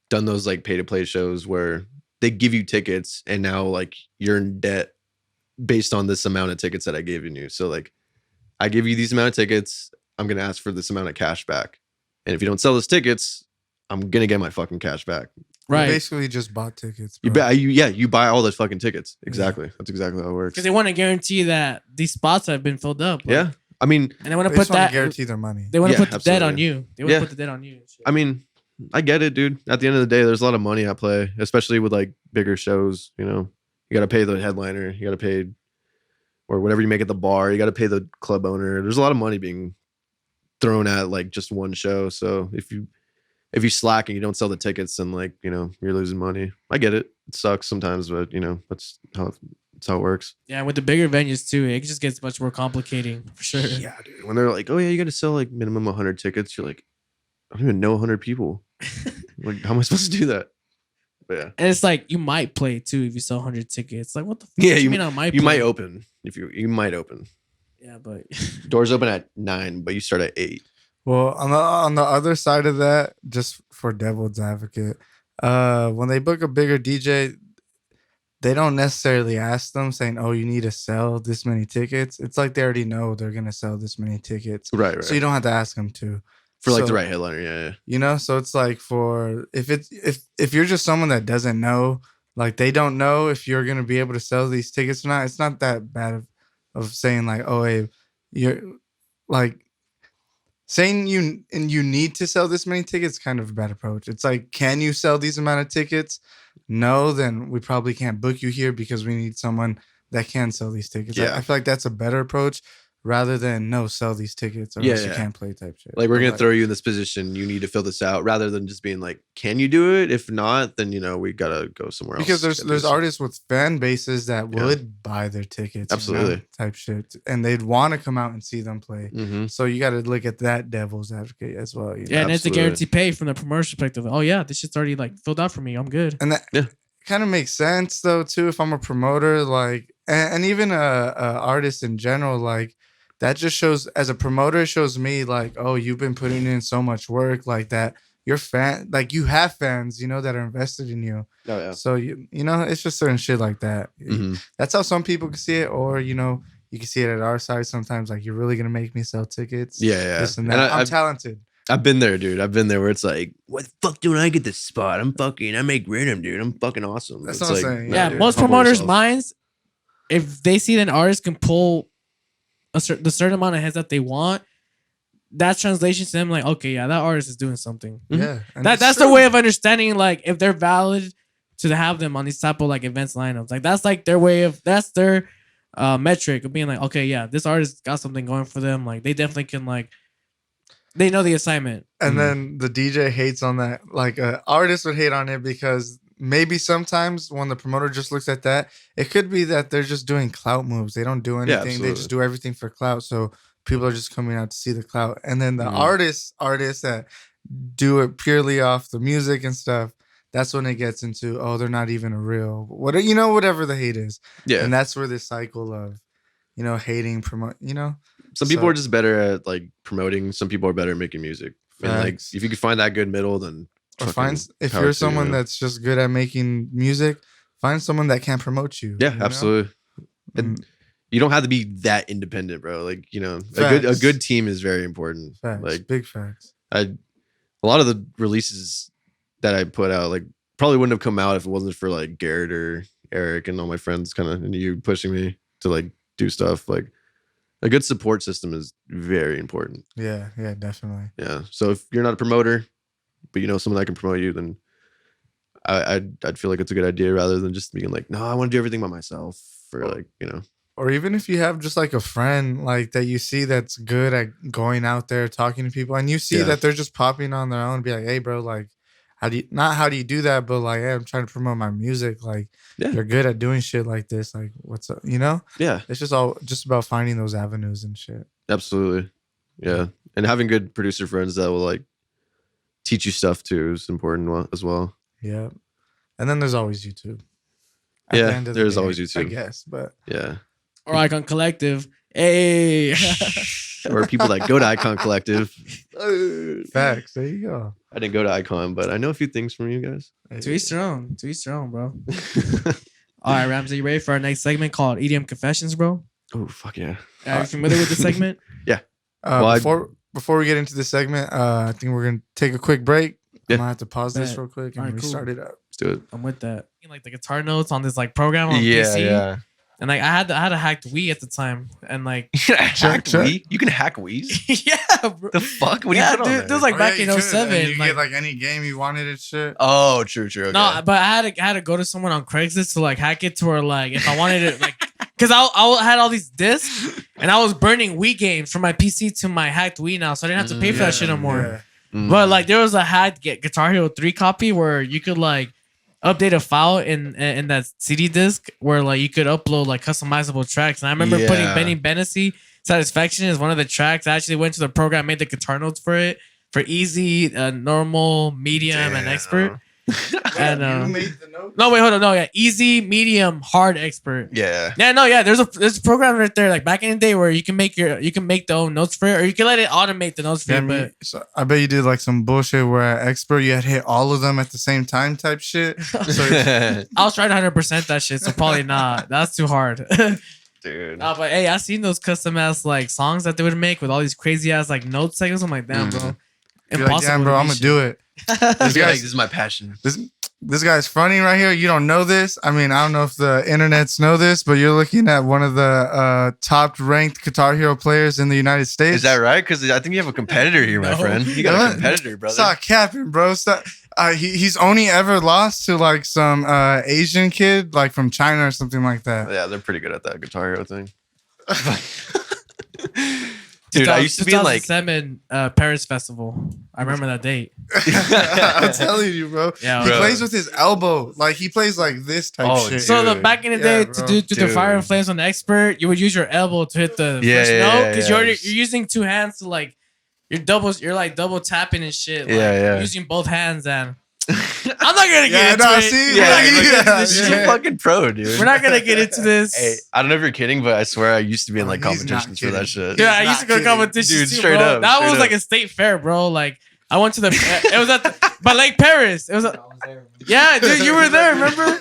done those like pay to play shows where they give you tickets and now like you're in debt based on this amount of tickets that I gave you. So like I give you these amount of tickets, I'm gonna ask for this amount of cash back, and if you don't sell those tickets, I'm gonna get my fucking cash back. Right. You basically just bought tickets. You buy all those fucking tickets. Exactly. Yeah. That's exactly how it works. Because they want to guarantee that these spots have been filled up. Like, yeah. I mean, and they want to put that guarantee their money. They want to put the debt on you. They want to put the debt on you. I mean, I get it, dude. At the end of the day, there's a lot of money at play, especially with like bigger shows, you know. You got to pay the headliner. You got to pay, or whatever you make at the bar. You got to pay the club owner. There's a lot of money being thrown at like just one show. So if you slack and you don't sell the tickets, then like, you know, you're losing money. I get it. It sucks sometimes, but you know, that's how it works. Yeah, with the bigger venues too, it just gets much more complicating for sure. Yeah, dude. When they're like, oh yeah, you got to sell like minimum 100 tickets, you're like, I don't even know 100 people. Like, how am I supposed to do that? But yeah, and it's like you might play too if you sell 100 tickets. Like, what the fuck? Yeah, you mean I might? You play? might open if you might open. Yeah, but doors open at 9, but you start at 8. Well, on the other side of that, just for devil's advocate, when they book a bigger DJ, they don't necessarily ask them saying, "Oh, you need to sell this many tickets." It's like they already know they're gonna sell this many tickets, Right. so you don't have to ask them to. For like the right headliner, yeah. You know, so it's like for if you're just someone that doesn't know, like they don't know if you're gonna be able to sell these tickets or not. It's not that bad of saying like, "Oh, hey, you're like." Saying you need to sell this many tickets, kind of a bad approach. It's like, can you sell these amount of tickets? No, then we probably can't book you here because we need someone that can sell these tickets. Yeah. I feel like that's a better approach rather than no, sell these tickets or else you can't play type shit. Like we're gonna throw you in this position. You need to fill this out, rather than just being like, "Can you do it? If not, then you know we gotta go somewhere else." Because there's artists with fan bases that would buy their tickets, absolutely, you know, type shit, and they'd want to come out and see them play. Mm-hmm. So you got to look at that devil's advocate as well. You know? Yeah, and it's a guarantee pay from the promoter perspective. Oh yeah, this shit's already like filled out for me. I'm good. And that kind of makes sense though too. If I'm a promoter, like, and even a artist in general, like. That just shows, as a promoter, it shows me like, oh, you've been putting in so much work, like that. You're like you have fans, you know, that are invested in you. Oh yeah. So you know, it's just certain shit like that. Mm-hmm. That's how some people can see it, or you know, you can see it at our side sometimes. Like, you're really gonna make me sell tickets? Yeah. This and that. And I'm talented. I've been there, dude. I've been there where it's like, what the fuck do I get this spot? I make riddim, dude. I'm fucking awesome. That's it's what I'm like, saying. Yeah, dude, most promoters' minds, if they see that an artist can pull the certain amount of heads that they want, that translation to them like, okay, yeah, that artist is doing something. Yeah, that's their way of understanding like if they're valid to have them on these type of like events lineups. Like that's like their way of that's their metric of being like, okay, yeah, this artist got something going for them. Like they definitely can like they know the assignment. And then the DJ hates on that. Like artist would hate on it because maybe sometimes when the promoter just looks at that, it could be that they're just doing clout moves. They don't do anything. They just do everything for clout. So people are just coming out to see the clout. And then the artists that do it purely off the music and stuff, that's when it gets into, oh, they're not even a real, whatever the hate is. Yeah. And that's where this cycle of, you know, hating, promote, you know. Some people are just better at like promoting. Some people are better at making music. And like if you could find that good middle, then or if you're someone that's just good at making music, find someone that can promote you. Yeah, absolutely. And you don't have to be that independent, bro. Like, you know, a good team is very important. Facts. Like big facts. A lot of the releases that I put out, like, probably wouldn't have come out if it wasn't for like Garrett or Eric and all my friends kind of and you pushing me to like do stuff. Like a good support system is very important. Yeah, definitely. Yeah. So if you're not a promoter, but you know someone that can promote you, then I'd feel like it's a good idea rather than just being like, no, I want to do everything by myself. For like, you know. Or even if you have just like a friend like that you see that's good at going out there talking to people, and you see that they're just popping on their own, be like, hey, bro, like, how do you do that? But like, hey, I'm trying to promote my music. Like, you're good at doing shit like this. Like, what's up? You know? Yeah. It's just about finding those avenues and shit. Absolutely. Yeah. And having good producer friends that will like teach you stuff too is important as well. Yeah. And then there's always YouTube. There's always YouTube. I guess, but yeah. Or Icon Collective. Hey. Or people that go to Icon Collective. Facts. There you go. I didn't go to Icon, but I know a few things from you guys. To each their own. To each their own, bro. All right, Ramsay, you ready for our next segment called EDM Confessions, bro? Oh, fuck yeah. Are you familiar with the segment? Yeah. Before we get into this segment, I think we're going to take a quick break. Yeah. I'm going to have to pause this real quick and restart it up. Let's do it. I'm with that. Like the guitar notes on this like program on PC. Yeah. And like I had a hacked Wii at the time, and like you can hack Wii. You can hack Wii's. Yeah, bro. The fuck? What do you put on dude, this was like back in 07. You get like any game you wanted and shit. Oh, true. Okay. No, but I had to go to someone on Craigslist to like hack it to where like if I wanted it like because I had all these discs and I was burning Wii games from my PC to my hacked Wii now, so I didn't have to pay for that shit no more. Yeah. But like there was a hacked Guitar Hero 3 copy where you could like update a file in that CD disc where like you could upload like customizable tracks. And I remember putting Benny Benassi Satisfaction is one of the tracks. I actually went to the program, made the guitar notes for it for easy, normal, medium, and expert. And you made the notes? No, wait, hold on. No, yeah, easy, medium, hard, expert. Yeah. There's a program right there, like back in the day, where you can make the own notes for it, or you can let it automate the notes for you. But so I bet you did like some bullshit where at expert you had hit all of them at the same time type shit. So I was trying to 100% that shit, so probably not. That's too hard. Dude. No, but hey, I seen those custom ass like songs that they would make with all these crazy ass like note segments. I'm like, damn, bro. You're like, damn, bro, I'm gonna do it. This is my passion. This guy's funny right here. You don't know this. I mean, I don't know if the internets know this, but you're looking at one of the top ranked Guitar Hero players in the United States. Is that right? Because I think you have a competitor here, my friend. You got a competitor, brother. Stop capping, bro. Stop. He's only ever lost to like some Asian kid, like from China or something like that. Yeah, they're pretty good at that Guitar Hero thing. Dude, I used to be in like 2007 Paris Festival. I remember that date. I'm telling you, bro. Yeah, he plays with his elbow. Like he plays like this type shit. So the back in the day, to do the Fire and Flames on the expert, you would use your elbow to hit the first note because you're using two hands to like you're like double tapping and shit. Like, you're using both hands and. I'm not gonna get into it. This is a fucking pro, dude. We're not gonna get into this. Hey, I don't know if you're kidding, but I swear I used to be in like competitions for that shit. Yeah, I used to go to competitions dude, too, straight bro. up. That was like a state fair, bro. Like I went to the. It was but Lake Paris. It was. Yeah, dude, you were there. Remember?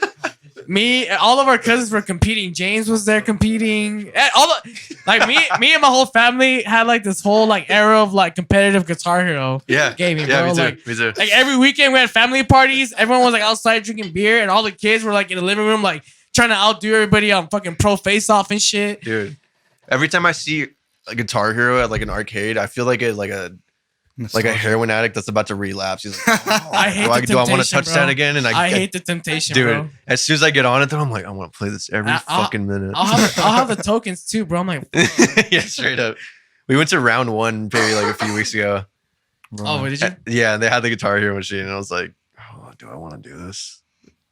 Me, all of our cousins were competing. James was there competing. Me and my whole family had like this whole like era of like competitive Guitar Hero gaming, bro. Me too. Like every weekend we had family parties. Everyone was like outside drinking beer, and all the kids were like in the living room, like trying to outdo everybody on fucking Pro Face Off and shit. Dude, every time I see a Guitar Hero at like an arcade, I feel like a heroin addict that's about to relapse. He's like, do I want to touch that again? And I hate the temptation, dude, bro. As soon as I get on it, though, I'm like, I want to play this every fucking minute. I'll have the tokens too, bro. I'm like, yeah, straight up. We went to round one maybe like a few weeks ago. Oh, what did you? Yeah, and they had the Guitar Hero machine, and I was like, oh, do I want to do this?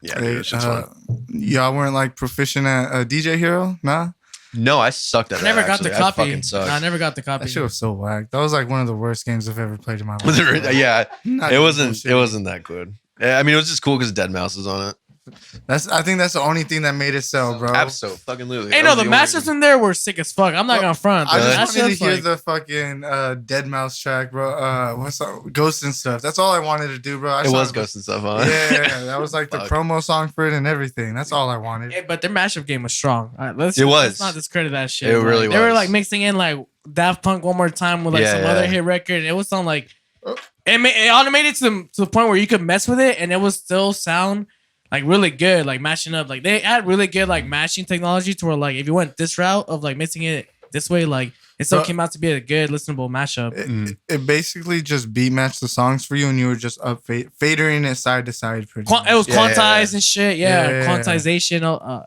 Yeah, dude, it's just fun. Y'all weren't like proficient at DJ Hero, nah? No, I sucked at that. I never got the copy. I fucking sucked. No, I never got the copy. That shit was so whack. That was like one of the worst games I've ever played in my life. Was it? Yeah, it wasn't. It wasn't that good. I mean, it was just cool because Deadmau5 was on it. I think that's the only thing that made it sell, bro. Absolutely. Hey, no, the matchups in there were sick as fuck. I'm not gonna front. I just wanted to hear the fucking Deadmau5 track, bro. What's up? Ghost and stuff. That's all I wanted to do, bro. It was Ghost and stuff, huh? Yeah, that was like the promo song for it and everything. That's all I wanted. Yeah, but their mashup game was strong. Let's not discredit that shit. It really was. They were like mixing in like Daft Punk One More Time with like some other hit record, and it was on like it automated to the point where you could mess with it, and it would still sound like really good, like matching up. Like they had really good like matching technology to where like if you went this route of like mixing it this way, like it still came out to be a good listenable mashup. It basically just beat matched the songs for you, and you were just up fadering it side to side. It was quantized and shit. Quantization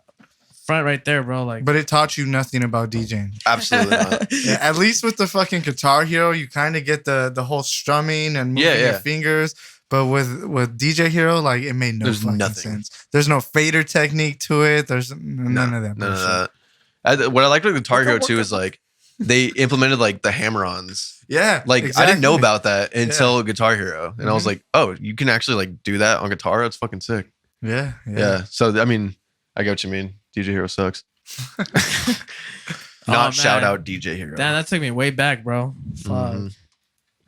front right there, bro. Like, but it taught you nothing about DJing. Absolutely not. Yeah, at least with the fucking Guitar Hero, you kind of get the whole strumming and moving your fingers. But with DJ Hero, like it made no fucking sense. There's no fader technique to it. There's none of that. None of that. What I like with Guitar Hero too is like they implemented like the hammer-ons. Yeah, like exactly. I didn't know about that until Guitar Hero, and I was like, oh, you can actually like do that on guitar. That's fucking sick. Yeah. So I mean, I get what you mean. DJ Hero sucks. Not shout out DJ Hero. Damn, that took me way back, bro. Fuck.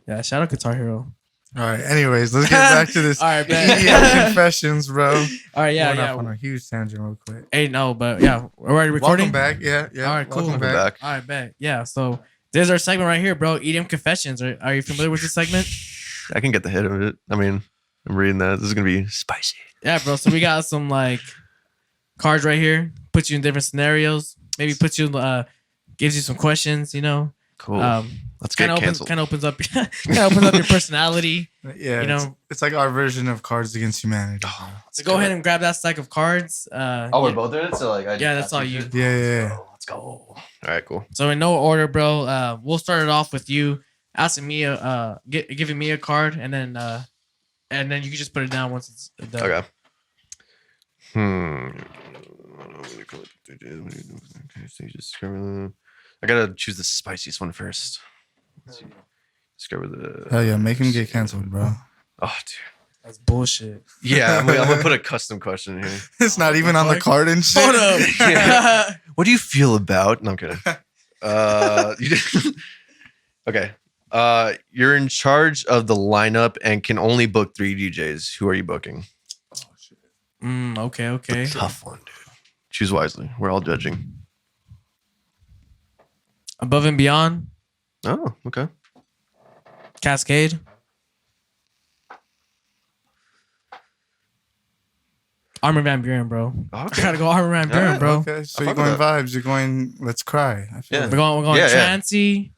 Yeah, shout out Guitar Hero. All right. Anyways, let's get back to this. All right, EDM Confessions, bro. All right, yeah. On a huge tangent, real quick. Hey, no, but yeah, we're already recording. Welcome back. Yeah. All right, cool. Welcome back. All right, bet. Yeah. So there's our segment right here, bro. EDM Confessions. Are you familiar with this segment? I can get the hit of it. I mean, I'm reading that. This is gonna be spicy. Yeah, bro. So we got some like cards right here. put you in different scenarios. Maybe puts you gives you some questions. Cool. Let's get canceled. Kind of opens up your personality. Yeah, it's like our version of Cards Against Humanity. So go ahead and grab that stack of cards. We're both in it. So that's all you. Yeah. Let's go. All right, cool. So in no order, bro. We'll start it off with you asking me giving me a card, and then you can just put it down once it's done. Okay. I gotta choose the spiciest one first. Discover the. Hell yeah, make him get canceled, bro. Oh, dude. That's bullshit. Yeah, I'm gonna put a custom question here. It's not even on the card and shit. Hold up. Yeah. What do you feel about? No, I'm kidding. Okay. You're in charge of the lineup and can only book 3 DJs. Who are you booking? Oh shit. Okay. Tough one, dude. Choose wisely. We're all judging. Above and Beyond. Oh, okay. Cascade. Armin van Buuren, bro. Okay. I gotta go Armin van Buuren, bro. Okay, so you're going vibes. You're going. Let's cry. We're going trancy.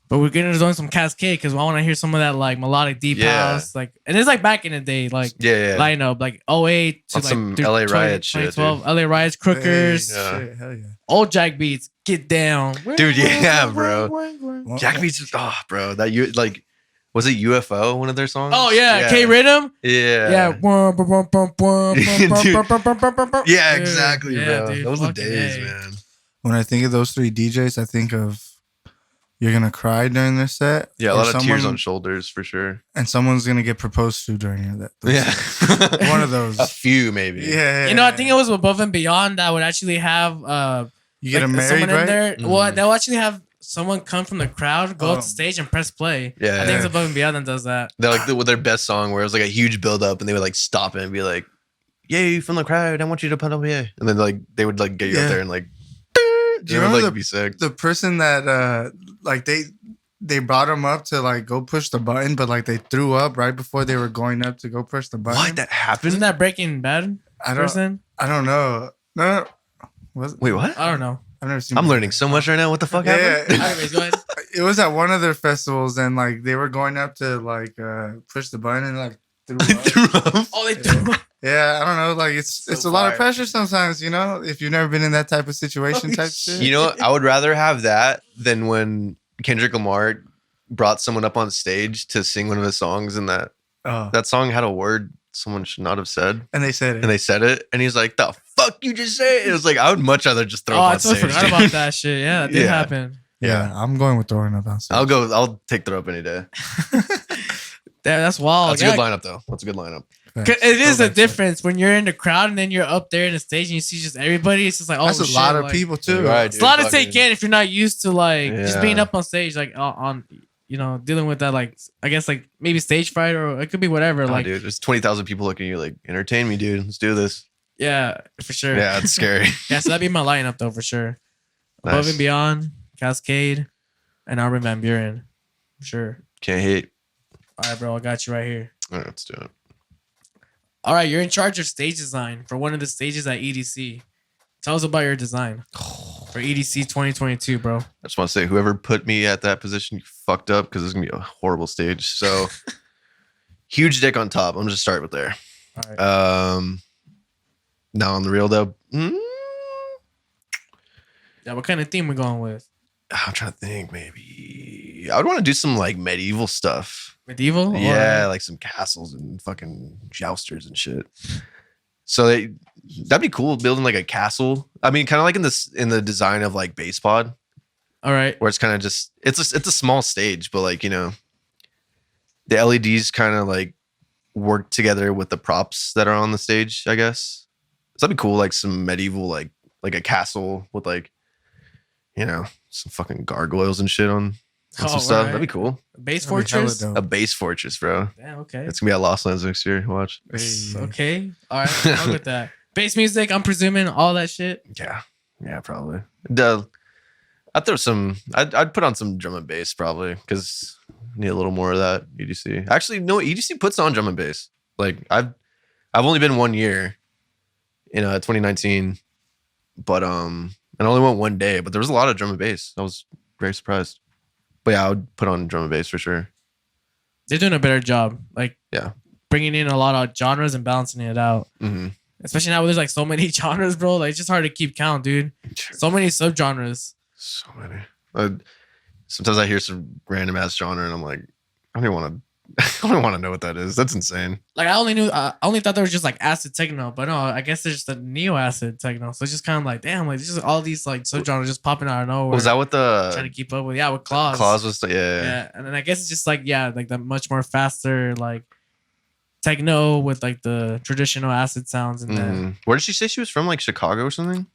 But we're gonna doing some Cascade because I want to hear some of that like melodic deep house, and it's like back in the day, like lineup, like 08 to like some LA Riot shit, 2012, LA Riots, Crookers, Shit, hell yeah. old Jack Beats, get down, dude. Yeah, bro. Jack Beats, bro. That you like, was it UFO? One of their songs? Oh yeah, K Riddim. Yeah. Yeah, exactly, bro. Dude, those were the days, man. When I think of those 3 DJs, I think of. You're gonna cry during their set. Yeah, a lot of tears on shoulders for sure. And someone's gonna get proposed to during your set. Yeah, one of those. A few maybe. Yeah. I think it was Above and Beyond that would actually have you get married, someone right? in there. Well, they'll actually have someone come from the crowd, go up to stage, and press play. Yeah, I think it's Above and Beyond that does that. They're like with their best song, where it was like a huge build up, and they would like stop it and be like, "Yay from the crowd! I want you to put up here," and then like they would like get you up there and like. Do you remember be sick. The person that like they brought him up to like go push the button, but like they threw up right before they were going up to go push the button. What? That happened? Isn't that Breaking Bad? I don't know. No. Wait, what? I don't know. I've never seen. I'm learning so much right now. What the fuck happened? Anyways, go ahead. It was at one of their festivals, and like they were going up to like push the button and like threw up. Oh, they threw up. Yeah, I don't know. Like it's a lot of pressure sometimes, if you've never been in that type of situation shit. You know, I would rather have that than when Kendrick Lamar brought someone up on stage to sing one of his songs, and that song had a word someone should not have said. And they said it. And he's like, "The fuck you just say it?" It was like, I would much rather just throw up on stage. I totally forgot about that shit. Yeah, that did happen. Yeah, I'm going with throwing up on stage. I'll take throw up any day. That's wild. That's a good lineup, though. That's a good lineup. It is a difference when you're in the crowd and then you're up there in the stage and you see just everybody. It's just like, that's a shit, lot of people too. Right, it's a lot to take in if you're not used to like just being up on stage, like on dealing with that, like I guess like maybe stage fright, or it could be whatever. Like, dude, there's 20,000 people looking at you like, entertain me, dude. Let's do this. Yeah, for sure. Yeah, it's scary. Yeah, so that'd be my lineup though for sure. Nice. Above and Beyond, Cascade, and Armin van Buuren. For sure. Can't hate. All right, bro, I got you right here. All right, let's do it. All right, you're in charge of stage design for one of the stages at EDC. Tell us about your design for EDC 2022, bro. I just want to say, whoever put me at that position, you fucked up, because it's going to be a horrible stage. So, huge dick on top. I'm just start with there. All right. Now on the real, though. Yeah, what kind of theme we going with? I'm trying to think, maybe. I would want to do some, like, medieval stuff. Medieval? Yeah, like some castles and fucking jousters and shit. So that'd be cool, building like a castle. I mean, kind of like in the design of like Bass Pod. All right. Where it's kind of just it's a small stage, but like, the LEDs kind of like work together with the props that are on the stage, I guess. So that'd be cool, like some medieval like a castle with like, some fucking gargoyles and shit on some stuff. That'd be cool. Base fortress? A base fortress, bro. Yeah, okay. It's gonna be at Lost Lands next year. Watch. Okay. All right. I'm with that. Bass music, I'm presuming all that shit. Yeah, probably. I'd throw some. I'd put on some drum and bass probably, because need a little more of that. EDC. Actually, no. EDC puts on drum and bass. Like I've only been 1 year in 2019, But and I only went one day, but there was a lot of drum and bass. I was very surprised. But yeah, I would put on drum and bass for sure. They're doing a better job. Like, yeah, bringing in a lot of genres and balancing it out. Mm-hmm. Especially now where there's like so many genres, bro. Like, it's just hard to keep count, dude. So many subgenres. So many. Sometimes I hear some random ass genre and I'm like, I don't even want to know what that is. That's insane. Like, I only thought there was just like acid techno, but no, I guess there's just a neo acid techno. So it's just kind of like, damn, like there's just all these like subgenres just popping out of nowhere. Was that what trying to keep up with? Yeah, with Claws. Claws was yeah. And then I guess it's just like like the much more faster like techno with like the traditional acid sounds and then. Where did she say she was from? Like Chicago or something?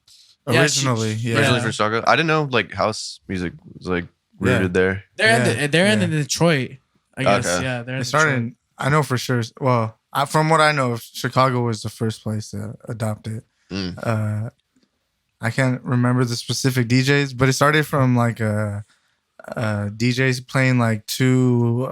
Originally from Chicago. I didn't know like house music was like rooted there. They're in Detroit. I guess. Okay. Yeah, they're in started. Detroit. I know for sure. Well, from what I know, Chicago was the first place to adopt it. I can't remember the specific DJs, but it started from like DJs playing like two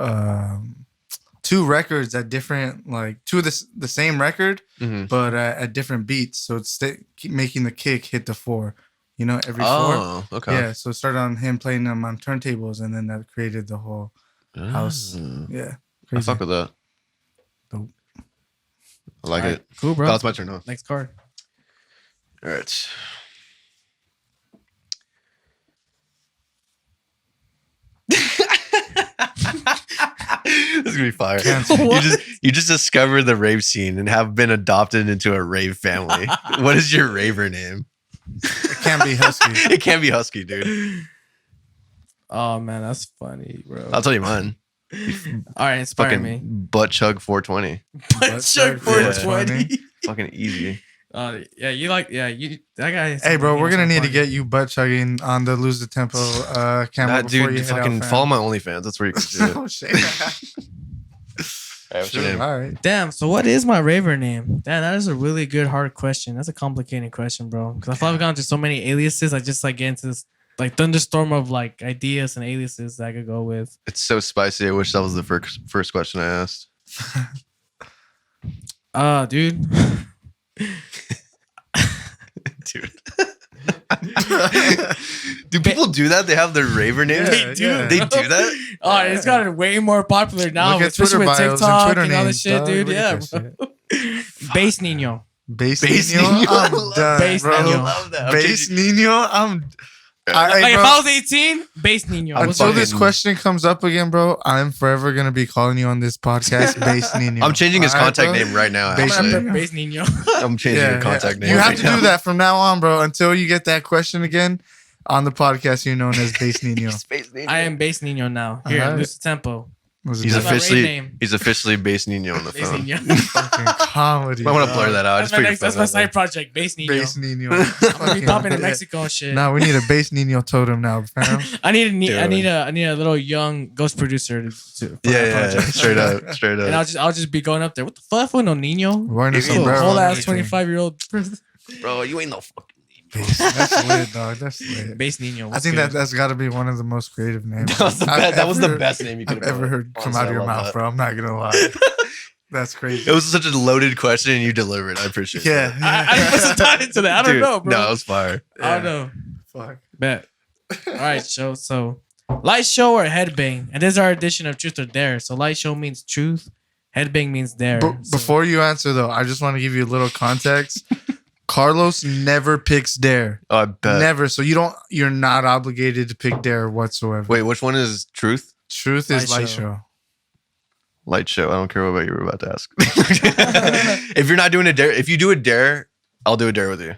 records at different, like two of the same record, but at different beats. So it's keep making the kick hit the 4, every 4. Oh, okay. Yeah, so it started on him playing them on turntables, and then that created the whole house. Yeah, crazy. I fuck with that. Dope. I like it. Cool, bro. That's my turn now. Next card. All right. This is gonna be fire. You just discovered the rave scene and have been adopted into a rave family. What is your raver name? It can't be Husky. It can't be Husky, dude. Oh man, that's funny, bro. I'll tell you mine. All right, inspire me. Butt chug 420. Butt chug 420. Fucking easy. That guy. Hey, bro, we're gonna need to get you butt chugging on the Lose the Tempo camera before you fucking follow my OnlyFans. That's where you can do it. Oh shit. What's your name? All right. Damn. So what is my raver name? Damn, that is a really good hard question. That's a complicated question, bro. Because I feel like I've gone through so many aliases. I just like get into this like thunderstorm of like ideas and aliases that I could go with. It's so spicy. I wish that was the first question I asked. Dude. Dude. Do people do that? They have their raver names? They do. Yeah. They do that? Oh, it's gotten way more popular now, especially with TikTok and all this shit, dude. Yeah. Bass Nino. Bass Nino? I'm done, Bass bro. Nino. I love that. Bass Nino? I'm... If I was 18, Bass Nino. Until this question comes up again, bro, I'm forever going to be calling you on this podcast Bass Nino. I'm changing his contact name right now, actually. Bass Nino. I'm changing your contact name. You have to do that from now on, bro, until you get that question again. On the podcast, you're known as Bass Nino. I am Bass Nino now. Here, lose the tempo. He's officially Bass Nino on the phone. Nino. Fucking comedy. I want to blur that out. That's my side project, Bass Nino. Bass Nino. I'm gonna be popping in Mexico and shit. No, we need a Bass Nino totem now, fam. I need a little young ghost producer to straight up. And I'll just be going up there. What the fuck for no Nino? Wearing a whole ass 25-year-old person. Bro, you ain't no fucking. That's lit, dog. That's lit. Bass Nino. I think that's got to be one of the most creative names that was the best name you could have ever heard come out of your mouth, bro. I'm not gonna lie. That's crazy. It was such a loaded question and you delivered. I appreciate it. Yeah. I didn't put some thought into that. I don't know, bro. No, it was fire. I don't know. Fuck. Bet. All right, so light show or headbang? And this is our edition of Truth or Dare. So light show means truth. Headbang means dare. Before you answer, though, I just want to give you a little context. Carlos never picks dare. Oh, I bet. Never. So you're not obligated to pick dare whatsoever. Wait, which one is truth? Truth is light show. Light show. I don't care what you were about to ask. If you're not doing a dare, if you do a dare, I'll do a dare with you.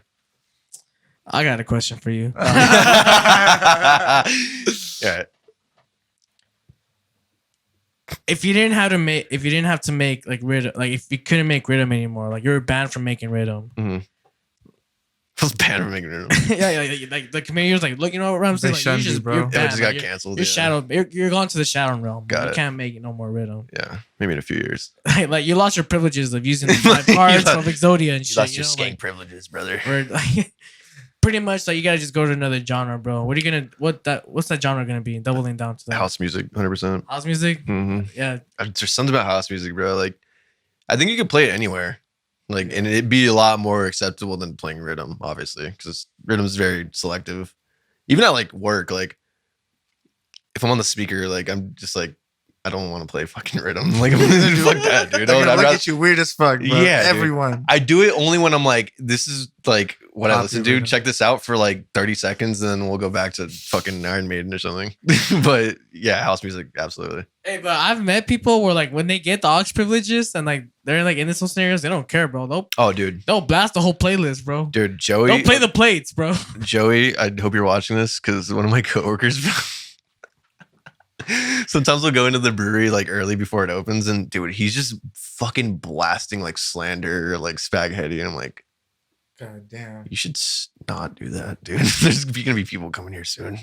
I got a question for you. All right. If you didn't have to make like riddim, like if you couldn't make riddim anymore, like you were banned from making riddim. Mm-hmm. I was banned from making riddim. yeah, like the community was like, look, you know what Ramsay, like, you're banned. It just got canceled. You're gone to the shadow realm. You can't make no more riddim. Yeah, maybe in a few years. like you lost your privileges of using the 5 cards from Exodia and shit. You lost your skank privileges, brother. Like, pretty much like you gotta just go to another genre, bro. What's that genre gonna be? Doubling down to that. House music, 100%. House music? Mm-hmm. Yeah. There's something about house music, bro. Like, I think you can play it anywhere. Like, and it'd be a lot more acceptable than playing riddim, obviously, because riddim is very selective. Even at like work, like if I'm on the speaker, like I'm just like, I don't want to play fucking riddim. Like, fuck that, dude. I look at you weird as fuck, bro. Yeah, everyone. Dude. I do it only when I'm like, this is like what I listen to. Check this out for like 30 seconds, and then we'll go back to fucking Iron Maiden or something. But yeah, house music, absolutely. Hey, but I've met people where like when they get the aux privileges and like they're like in those scenarios, they don't care, bro. They'll blast the whole playlist, bro. Dude, Joey, don't play the plates, bro. Joey, I hope you're watching this because one of my coworkers. Sometimes we'll go into the brewery like early before it opens, and dude, he's just fucking blasting like Slander or like Spaghetti, and I'm like, God damn, you should not do that, dude. There's gonna be people coming here soon.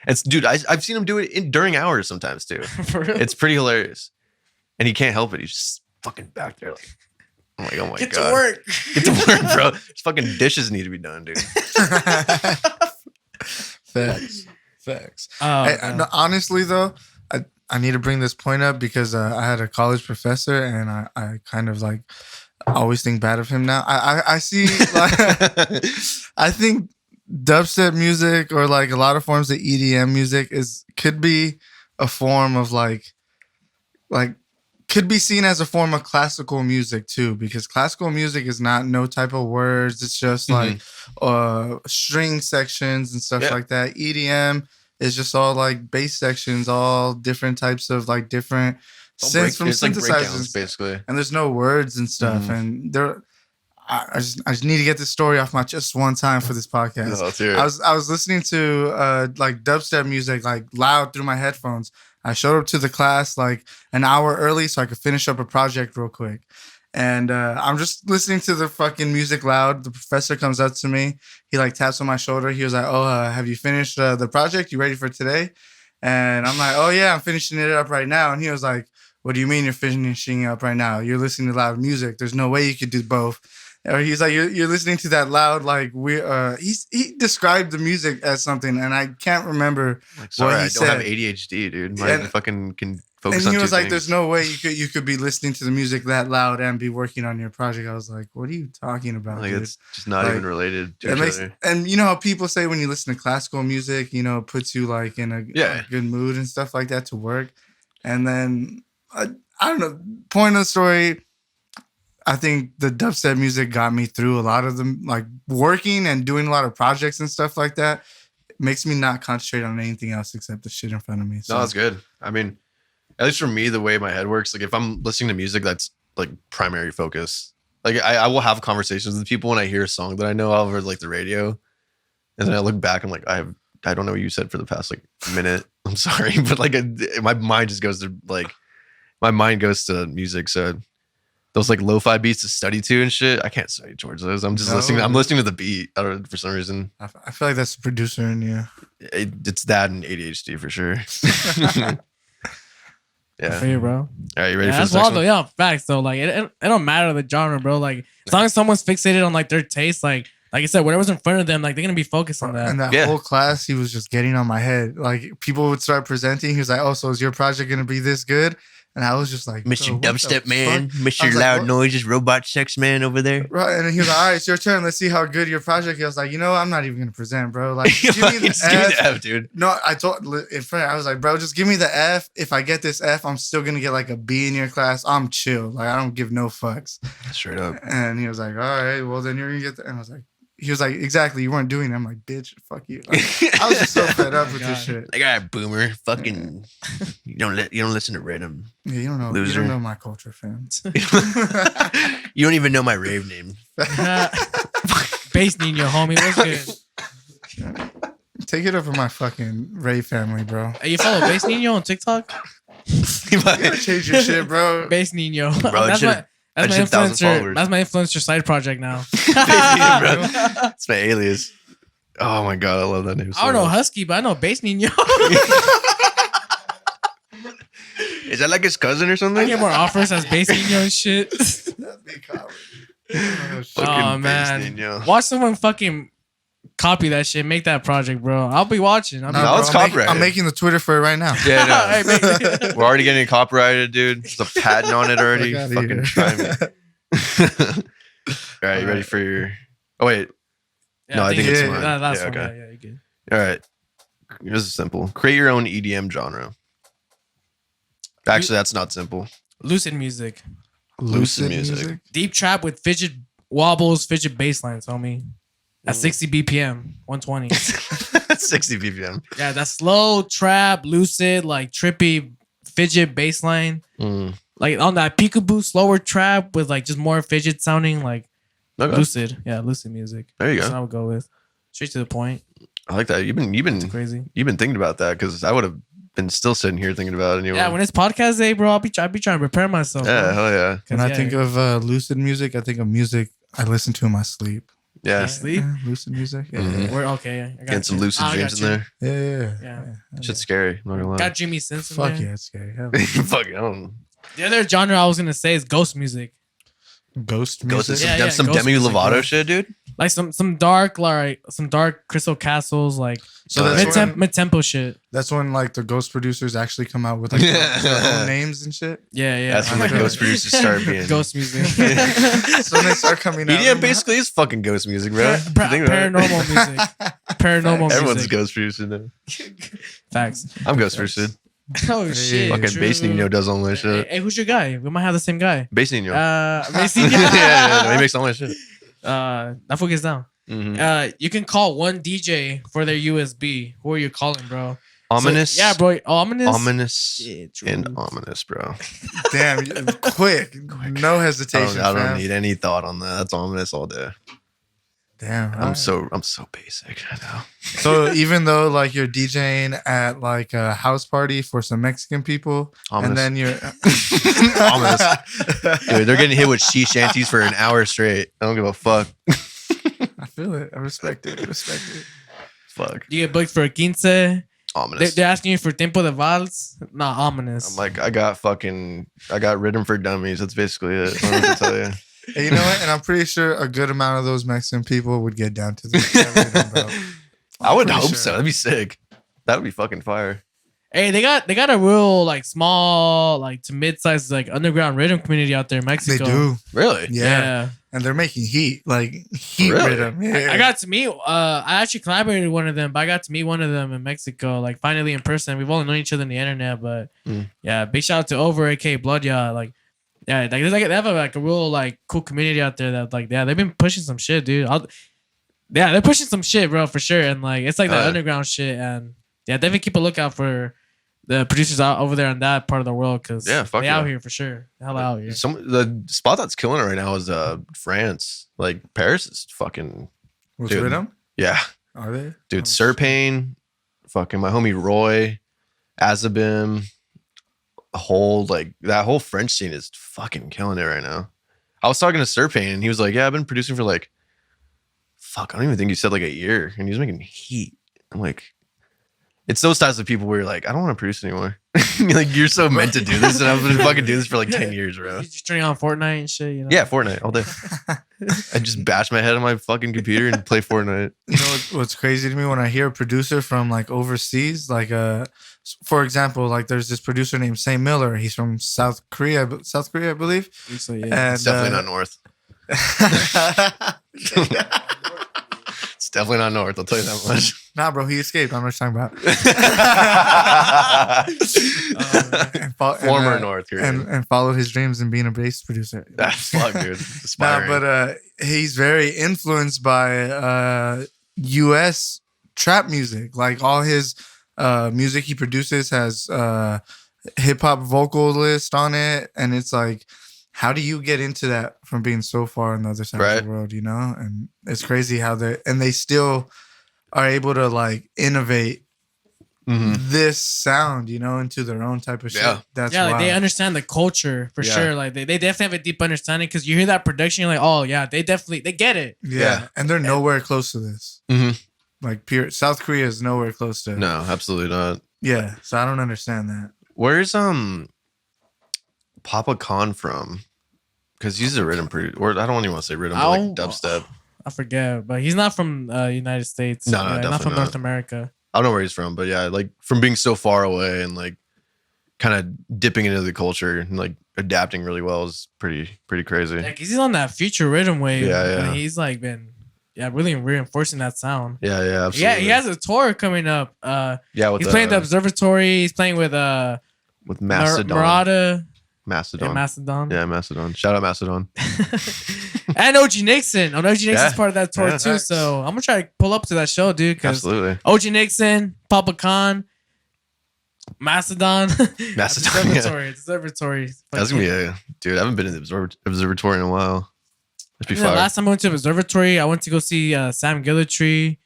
It's dude, I've seen him do it during hours sometimes too. For real? It's pretty hilarious, and he can't help it. He's just fucking back there like, I'm like, oh my Get god, to work. Get to work, bro. There's fucking dishes need to be done, dude. Facts. Oh, no, honestly, though, I need to bring this point up because I had a college professor and I kind of like always think bad of him now. I see, like, I think dubstep music or like a lot of forms of EDM music could be a form of like could be seen as a form of classical music too, because classical music is not no type of words. It's just like string sections and stuff like that. EDM is just all like bass sections, all different types of like different synths from synthesizers, like basically. And there's no words and stuff. And I just need to get this story off my chest one time for this podcast. Let's hear it. I was listening to like dubstep music like loud through my headphones. I showed up to the class like an hour early so I could finish up a project real quick. And I'm just listening to the fucking music loud. The professor comes up to me. He like taps on my shoulder. He was like, oh, have you finished the project? You ready for today? And I'm like, oh yeah, I'm finishing it up right now. And he was like, what do you mean you're finishing it up right now? You're listening to loud music. There's no way you could do both. Or he's like, you're listening to that loud, like he described the music as something, and I can't remember like, sorry, what he said. I don't have ADHD, dude. I fucking can focus on And he was like, things. there's no way you could be listening to the music that loud and be working on your project. I was like, what are you talking about? Like, dude? it's just not even related to each other. And you know how people say when you listen to classical music, you know, it puts you like in a good mood and stuff like that to work. And then I don't know. Point of the story. I think the dubstep music got me through a lot of them, like working and doing a lot of projects and stuff like that. It makes me not concentrate on anything else except the shit in front of me. So. No, that's good. I mean, at least for me, the way my head works, like if I'm listening to music that's like primary focus, like I will have conversations with people when I hear a song that I know over like the radio, and then I look back, I'm like, I don't know what you said for the past like minute. I'm sorry, but like my mind just goes to music, so. Those like lo-fi beats to study to and shit. I can't study towards those. I'm just listening. I'm listening to the beat. I don't know, for some reason. I feel like that's the producer in you. It's that and ADHD for sure. Yeah. For you, bro. All right, you ready for that's this next wild though. one? Yeah, facts though. Like it don't matter the genre, bro. Like as long as someone's fixated on like their taste, like I said, whatever's in front of them, like they're gonna be focused on that. And that whole class, he was just getting on my head. Like people would start presenting. He was like, "Oh, so is your project gonna be this good?" And I was just like, Mr. Dubstep Man, Mr. Loud Noises, Robot Sex Man over there. Right. And he was like, all right, it's your turn. Let's see how good your project is. I was like, I'm not even going to present, bro. Like, give me the F. Give me the F, dude. No, I told in front, I was like, bro, just give me the F. If I get this F, I'm still going to get like a B in your class. I'm chill. Like, I don't give no fucks. Straight up. And he was like, all right, well, then you're going to get the, and I was like, he was like, exactly, you weren't doing it. I'm like, bitch, fuck you. Like, I was just so fed up with this shit. Like, all right, boomer, fucking, you don't listen to riddim. Yeah, you don't know. Loser. You don't know my culture, fam. You don't even know my rave name. Bass Nino, homie, what's good? Take it up with my fucking rave family, bro. Hey, you follow Bass Nino on TikTok? You gotta change your shit, bro. Bass Nino. Bro, That's my influencer. That's my influencer side project now. It's my alias. Oh my god, I love that name. So I don't know much. Husky, but I know Bass Nino. Is that like his cousin or something? I get more offers as Bass Nino and shit. That'd be comedy. Oh man, watch someone fucking copy that shit. Make that project, bro. I'll be watching. It's copyrighted. I'm making the Twitter for it right now. Yeah, no. We're already getting it copyrighted, dude. There's a patent on it already. Fucking try me. All right, you ready for your? Oh wait, Yeah, no, I think it's mine. That's yeah, one. okay. Yeah, you're good. All right, this is simple. Create your own EDM genre. Actually, that's not simple. Lucid music. Lucid music. Deep trap with fidget wobbles, fidget bass lines, homie. At 60 BPM, 120. 60 BPM. Yeah, that's slow trap, lucid, like trippy fidget bass line. Like on that peekaboo, slower trap with like just more fidget sounding, like lucid. Yeah, lucid music. There you That's go. what I would go with. Straight to the point. I like that. You've been Crazy. You've been thinking about that because I would have been still sitting here thinking about it anyway. Yeah, when it's podcast day, bro, I'll be trying to prepare myself. Yeah, bro. hell yeah. When I think of lucid music, I think of music I listen to in my sleep. Yeah. Sleep? Lucid music. Yeah. We're okay. I got Getting some you. lucid I dreams got in you. there. Yeah. Shit's scary. I'm not gonna lie. Got Jimmy Simpson. Fuck there. yeah, it's scary. Hell. Fuck it. I don't. The other genre I was gonna say is ghost music. Ghost Ghost music. is Yeah, some Ghost Demi music, Lovato bro. shit, dude. Like some dark Crystal Castles, like So that's when, mid tempo shit. that's when like the ghost producers actually come out with like their own names and shit. Yeah. That's when the ghost producers start being ghost music. So they start coming out. EDM basically is fucking ghost music, bro. You think about it? Paranormal music. Paranormal Everyone's music. ghost producer now. Facts. I'm ghost producer. Oh shit. Fucking true. Bass Nino does all my Hey, shit. hey, who's your guy? We might have the same guy. Bass Nino. Bass Nino. yeah, he makes all my shit. That fool gets down. You can call one DJ for their USB. Who are you calling, bro? Ominous. So, yeah, bro. Ominous. Ominous Yeah, true. and ominous, bro. Damn, quick. No hesitation. I don't fam. need any thought on that. That's ominous all day. Damn. I'm so basic. I know. So even though like you're DJing at like a house party for some Mexican people, Ominous. and then you're Ominous. Dude, they're getting hit with sea shanties for an hour straight. I don't give a fuck. I feel it. I respect it. Fuck. You get booked for a quince. They're Ominous. asking you for Tempo de Vals. Nah, ominous. I'm like, I got riddim for dummies. That's basically it. I don't know what to tell you. And you know what? And I'm pretty sure a good amount of those Mexican people would get down to this. Bro. I would pretty hope sure. so. That'd be sick. That would be fucking fire. Hey, they got a real like small like to mid-sized like underground rhythm community out there in They Mexico. do. Really? Yeah. And they're making heat Really? rhythm. Yeah. I got to meet. I actually collaborated with one of them, but I got to meet one of them in Mexico, like finally in person. We've only known each other on the internet, but yeah, big shout out to Over AK Blood, yeah, like yeah, like there's like they have a real like cool community out there that like they've been pushing some shit, dude. They're pushing some shit, bro, for sure, and like it's like the underground shit, and yeah, definitely keep a lookout for the producers out over there in that part of the world because they out here for sure, hell out here. The spot that's killing it right now is France. Like Paris is fucking. What's dude. rhythm? Yeah, Are they? dude. Serpain, fucking my homie Roy, Azabim, that whole French scene is fucking killing it right now. I was talking to Serpain and he was like, "Yeah, I've been producing for like, fuck, I don't even think he said like a year, and he's making heat." I'm like, it's those types of people where you're like, I don't want to produce anymore. Like you're so meant to do this, and I've been fucking doing this for like 10 years, bro. You just turning on Fortnite and shit, you know? Yeah, Fortnite all day. I just bash my head on my fucking computer and play Fortnite. You know what's crazy to me when I hear a producer from like overseas, like for example, like there's this producer named Saint Miller. He's from South Korea, I believe. So, yeah. And, It's definitely not North. It's definitely not North. I'll tell you that much. Nah, bro, he escaped. I'm not talking about. Former North Korean. and followed his dreams in being a bass producer. Fuck, dude. Nah, Aspiring. but he's very influenced by U.S. trap music. Like all his music he produces has hip hop vocalist on it, and it's like, how do you get into that from being so far on the other side of the world? You know, and it's crazy how they still are able to like innovate this sound, you know, into their own type of shit. That's like they understand the culture for sure. Like they definitely have a deep understanding because you hear that production, you're like, oh yeah, they get it. Yeah. And they're nowhere close to this. Like pure South Korea is nowhere close to it. No, absolutely not. Yeah. So I don't understand that. Where's Papa Khan from? Because he's a rhythm producer, or I don't even want to say rhythm, but like dubstep. I forget, but he's not from United States. No, not from North America. I don't know where he's from, but yeah, like from being so far away and like kind of dipping into the culture and like adapting really well is pretty crazy. Like he's on that future rhythm wave. Yeah. He's like been really reinforcing that sound. Yeah, absolutely. Yeah, he has a tour coming up. He's playing the Observatory. He's playing with Macedon. Macedon. Macedon. Yeah, Macedon. Shout out Macedon. And OG Nixon. OG Nixon's part of that tour too. Nice. So I'm gonna try to pull up to that show, dude. Absolutely. OG Nixon, Papa Khan, Macedon. Observatory. That's gonna be dude. I haven't been in the observatory in a while. Last time I went to the observatory, I went to go see Sam Gellaitry.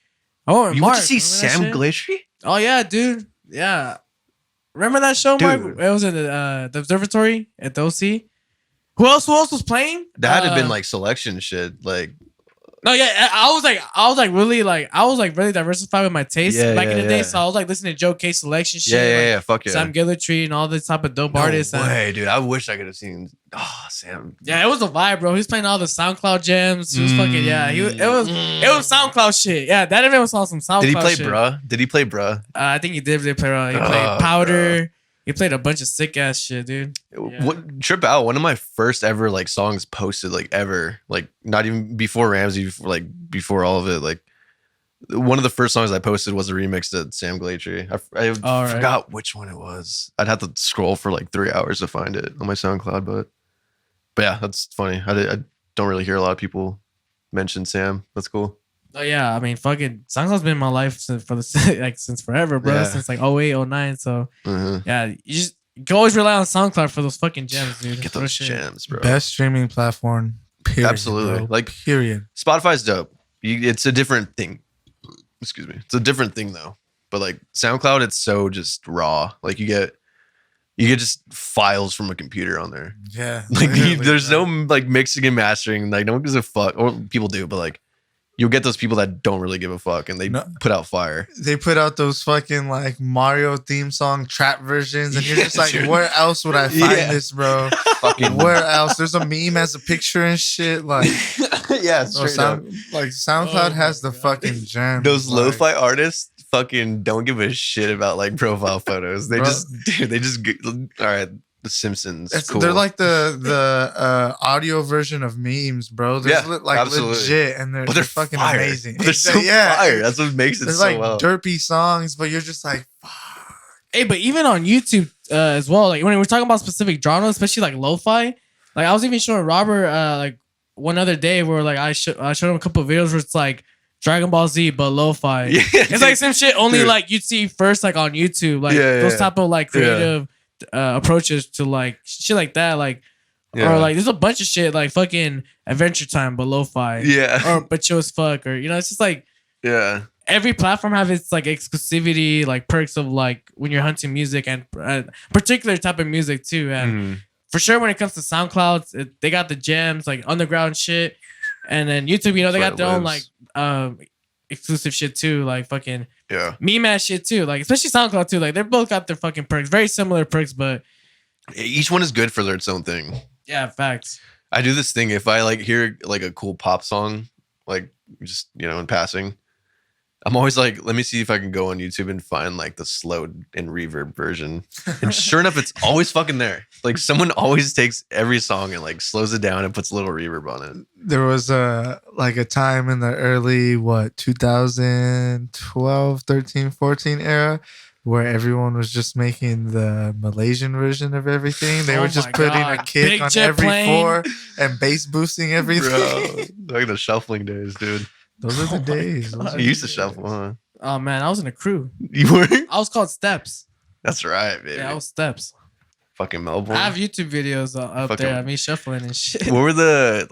Oh, you Mark, went to see Sam Gellaitry? Oh yeah, dude. Yeah. Remember that show, Mark? It was in the observatory at the OC. Who else was playing? That had to have been like selection shit. Like, no, yeah, I was really diversified with my taste back in the day. So I was like listening to Joe K selection shit. Yeah, fuck yeah. Sam Gellaitry and all this type of dope artists. No way, dude. I wish I could have seen. Oh, Sam. Yeah, it was a vibe, bro. He was playing all the SoundCloud jams. He was fucking it was SoundCloud shit. Yeah, that event was awesome. SoundCloud. Did he play Bruh? I think he did. He played Powder. Bro. He played a bunch of sick ass shit, dude. Yeah. What Trip Out? One of my first ever like songs posted like ever, like not even before Ramsay, before all of it. Like one of the first songs I posted was a remix to Sam Gellaitry. I forgot which one it was. I'd have to scroll for like 3 hours to find it on my SoundCloud, but yeah, that's funny. I don't really hear a lot of people mention Sam. That's cool. Oh yeah, I mean, fucking SoundCloud's been in my life since forever, bro. Yeah. Since like 08, 09. So yeah, you can always rely on SoundCloud for those fucking gems, dude. Get those gems, bro. Best streaming platform. Period, absolutely. Bro. Like period. Spotify's dope. It's a different thing. Excuse me. It's a different thing though. But like SoundCloud, it's so just raw. Like you get just files from a computer on there. Yeah. Like there's no like mixing and mastering. Like no one gives a fuck. Or people do, but like you'll get those people that don't really give a fuck and they put out fire. They put out those fucking like Mario theme song trap versions and you're just like, where else would I find this, bro? Fucking where else? There's a meme as a picture and shit. Like, yeah, SoundCloud has the fucking gem. Those lo-fi artists fucking don't give a shit about like profile photos. They just all right. The Simpsons. Cool. They're like the audio version of memes, bro. They're legit, and they're fucking fire. amazing. They're so fire. That's what makes it so like well. Derpy songs, but you're just like, fuck. Hey, but even on YouTube as well, like when we're talking about specific genres, especially like lo-fi, like I was even showing Robert like one other day where like I showed him a couple of videos where it's like Dragon Ball Z but lo-fi. Yeah, it's like some shit only like you'd see first like on YouTube, like those type of like creative approaches to like shit like that, like or like there's a bunch of shit like fucking Adventure Time but lo-fi, or but chill as fuck, or it's just like every platform have its like exclusivity, like perks of like when you're hunting music and particular type of music too, and for sure when it comes to SoundCloud, they got the gems like underground shit, and then YouTube, they got their own like exclusive shit too, like fucking meme ass shit too, like especially SoundCloud too. Like they both got their fucking perks, very similar perks, but each one is good for its own thing. Yeah, facts. I do this thing if I like hear like a cool pop song, like just in passing, I'm always like, let me see if I can go on YouTube and find like the slowed and reverb version. And sure enough, it's always fucking there. Like someone always takes every song and like slows it down and puts a little reverb on it. There was a time in the early 2012, 13, 14 era where everyone was just making the Malaysian version of everything. They were just putting a kick Big on every floor and bass boosting everything. Bro, like the shuffling days, dude. Those are the days. You used to shuffle, huh? Oh man, I was in a crew. You were? I was called Steps. That's right, baby. Yeah, I was Steps. Fucking Melbourne. I have YouTube videos up there of me shuffling and shit. What were the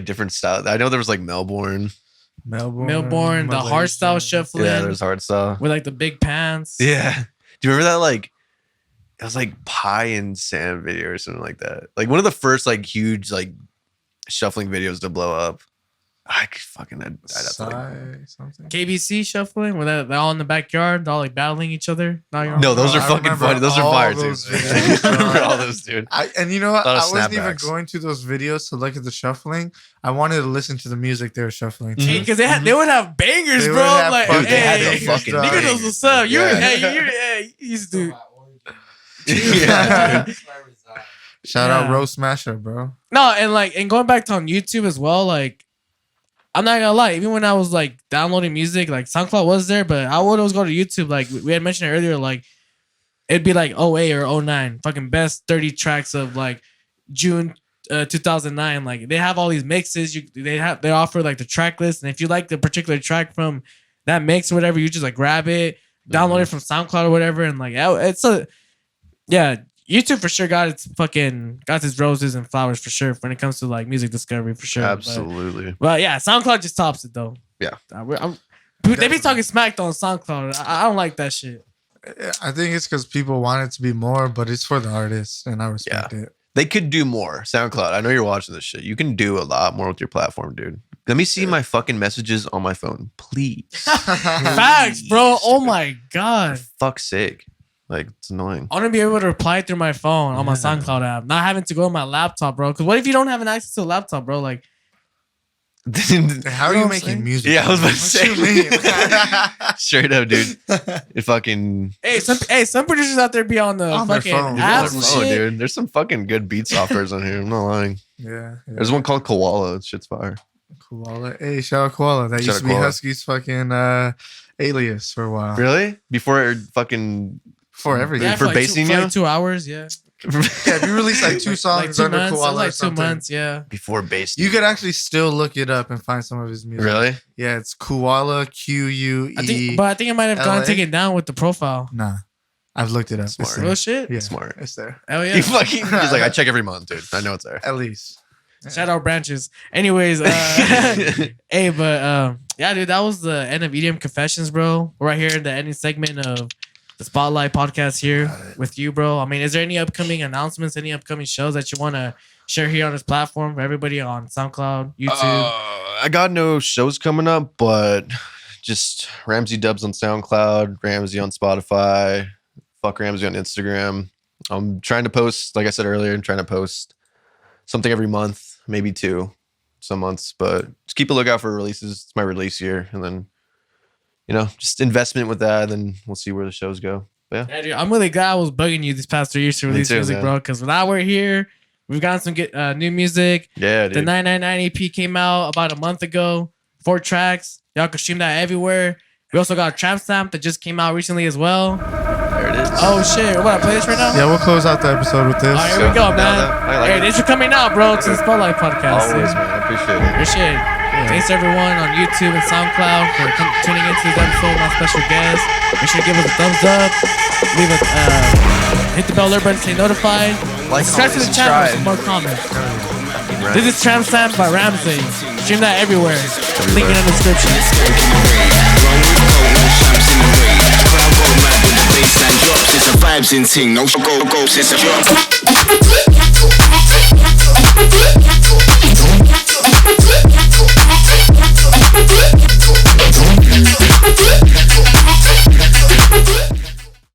different styles? I know there was like Melbourne, the hardstyle shuffling. Yeah, there's hardstyle with like the big pants. Yeah. Do you remember that? Like it was like Pie and Sam video or something like that. Like one of the first like huge like shuffling videos to blow up. I'd have to something. KBC shuffling where they're all in the backyard, all like battling each other. No, those are fucking funny. Those are fire too. I remember all those, dude. And you know what? I wasn't even going to those videos to look at the shuffling. I wanted to listen to the music they were shuffling to. Because they would have bangers, bro. Like, they had the fucking nigga knows what's up. You used to. Yeah, dude. Shout out Roast Smasher, bro. No, and going back to on YouTube as well, like I'm not gonna lie, even when I was like downloading music, like SoundCloud was there, but I would always go to YouTube. Like we had mentioned it earlier, like it'd be like 08 or 09, fucking best 30 tracks of like June 2009. Like they have all these mixes. They offer like the track list, and if you like the particular track from that mix or whatever, you just like grab it, download it from SoundCloud or whatever, and like YouTube for sure got its roses and flowers for sure when it comes to like music discovery for sure. Absolutely. But yeah, SoundCloud just tops it though. Yeah. They be talking smack on SoundCloud. I don't like that shit. I think it's because people want it to be more, but it's for the artists, and I respect it. They could do more. SoundCloud, I know you're watching this shit. You can do a lot more with your platform, dude. Let me see my fucking messages on my phone, please. Facts, bro. Oh my God. For fuck's sake. Like, it's annoying. I want to be able to reply through my phone on my SoundCloud app, not having to go on my laptop, bro. Because what if you don't have an access to a laptop, bro? Like, how are you making music? Yeah, I was about to say. Straight up, dude. It fucking. Hey, some producers out there be on the fucking apps and shit. Dude. There's some fucking good beat softwares on here. I'm not lying. Yeah. There's one called Koala. That shit's fire. Koala. Hey, shout out Koala. That used to be Husky's fucking alias for a while. Really? Before fucking. For everything. Yeah, for like basing you? For like 2 hours, yeah. If you release like 2 songs like 2 under months, Koala like or 2 something, months, yeah. Before basing. You could actually still look it up and find some of his music. Really? Yeah, it's Koala, Quue. I think it might have gone taken down with the profile. Nah. I've looked it up. Smart. Real shit? Yeah, smart. It's there. Hell yeah. He's like, I check every month, dude. I know it's there. At least. Yeah. Shout out branches. Anyways, hey, but yeah, dude, that was the end of EDM Confessions, bro. We're right here in the ending segment of the Spotlight podcast here with you, bro. I mean, is there any upcoming announcements, any upcoming shows that you want to share here on this platform for everybody on SoundCloud, YouTube? I got no shows coming up, but just Ramsay dubs on SoundCloud, Ramsay on Spotify, fuck Ramsay on Instagram. I'm trying to post, like I said earlier, I'm trying to post something every month, maybe 2 some months, but just keep a lookout for releases. It's my release year, and then just investment with that, and we'll see where the shows go. But yeah, dude, I'm really glad I was bugging you these past 3 years to release music, bro. Because now we're here, we've gotten some new music. Yeah, dude. The 999 EP came out about a month ago. 4 tracks. Y'all can stream that everywhere. We also got a Tramp Stamp that just came out recently as well. There it is. Oh shit! What, I play this right now? Yeah, we'll close out the episode with this. All right, here we go, man. Hey, thanks for coming out, bro, to the Spotlight podcast. Always, man. I appreciate it. Appreciate it. Thanks everyone on YouTube and SoundCloud for tuning into this episode with my special guest. Make sure to give us a thumbs up, hit the bell alert button to stay notified. Subscribe to the channel for more comments. This is Tramp Stamp by Ramsay. Stream that everywhere. Link in the description. Crowd go mad with the bass and drops. It's a vibes in ting. No go, it's a drop.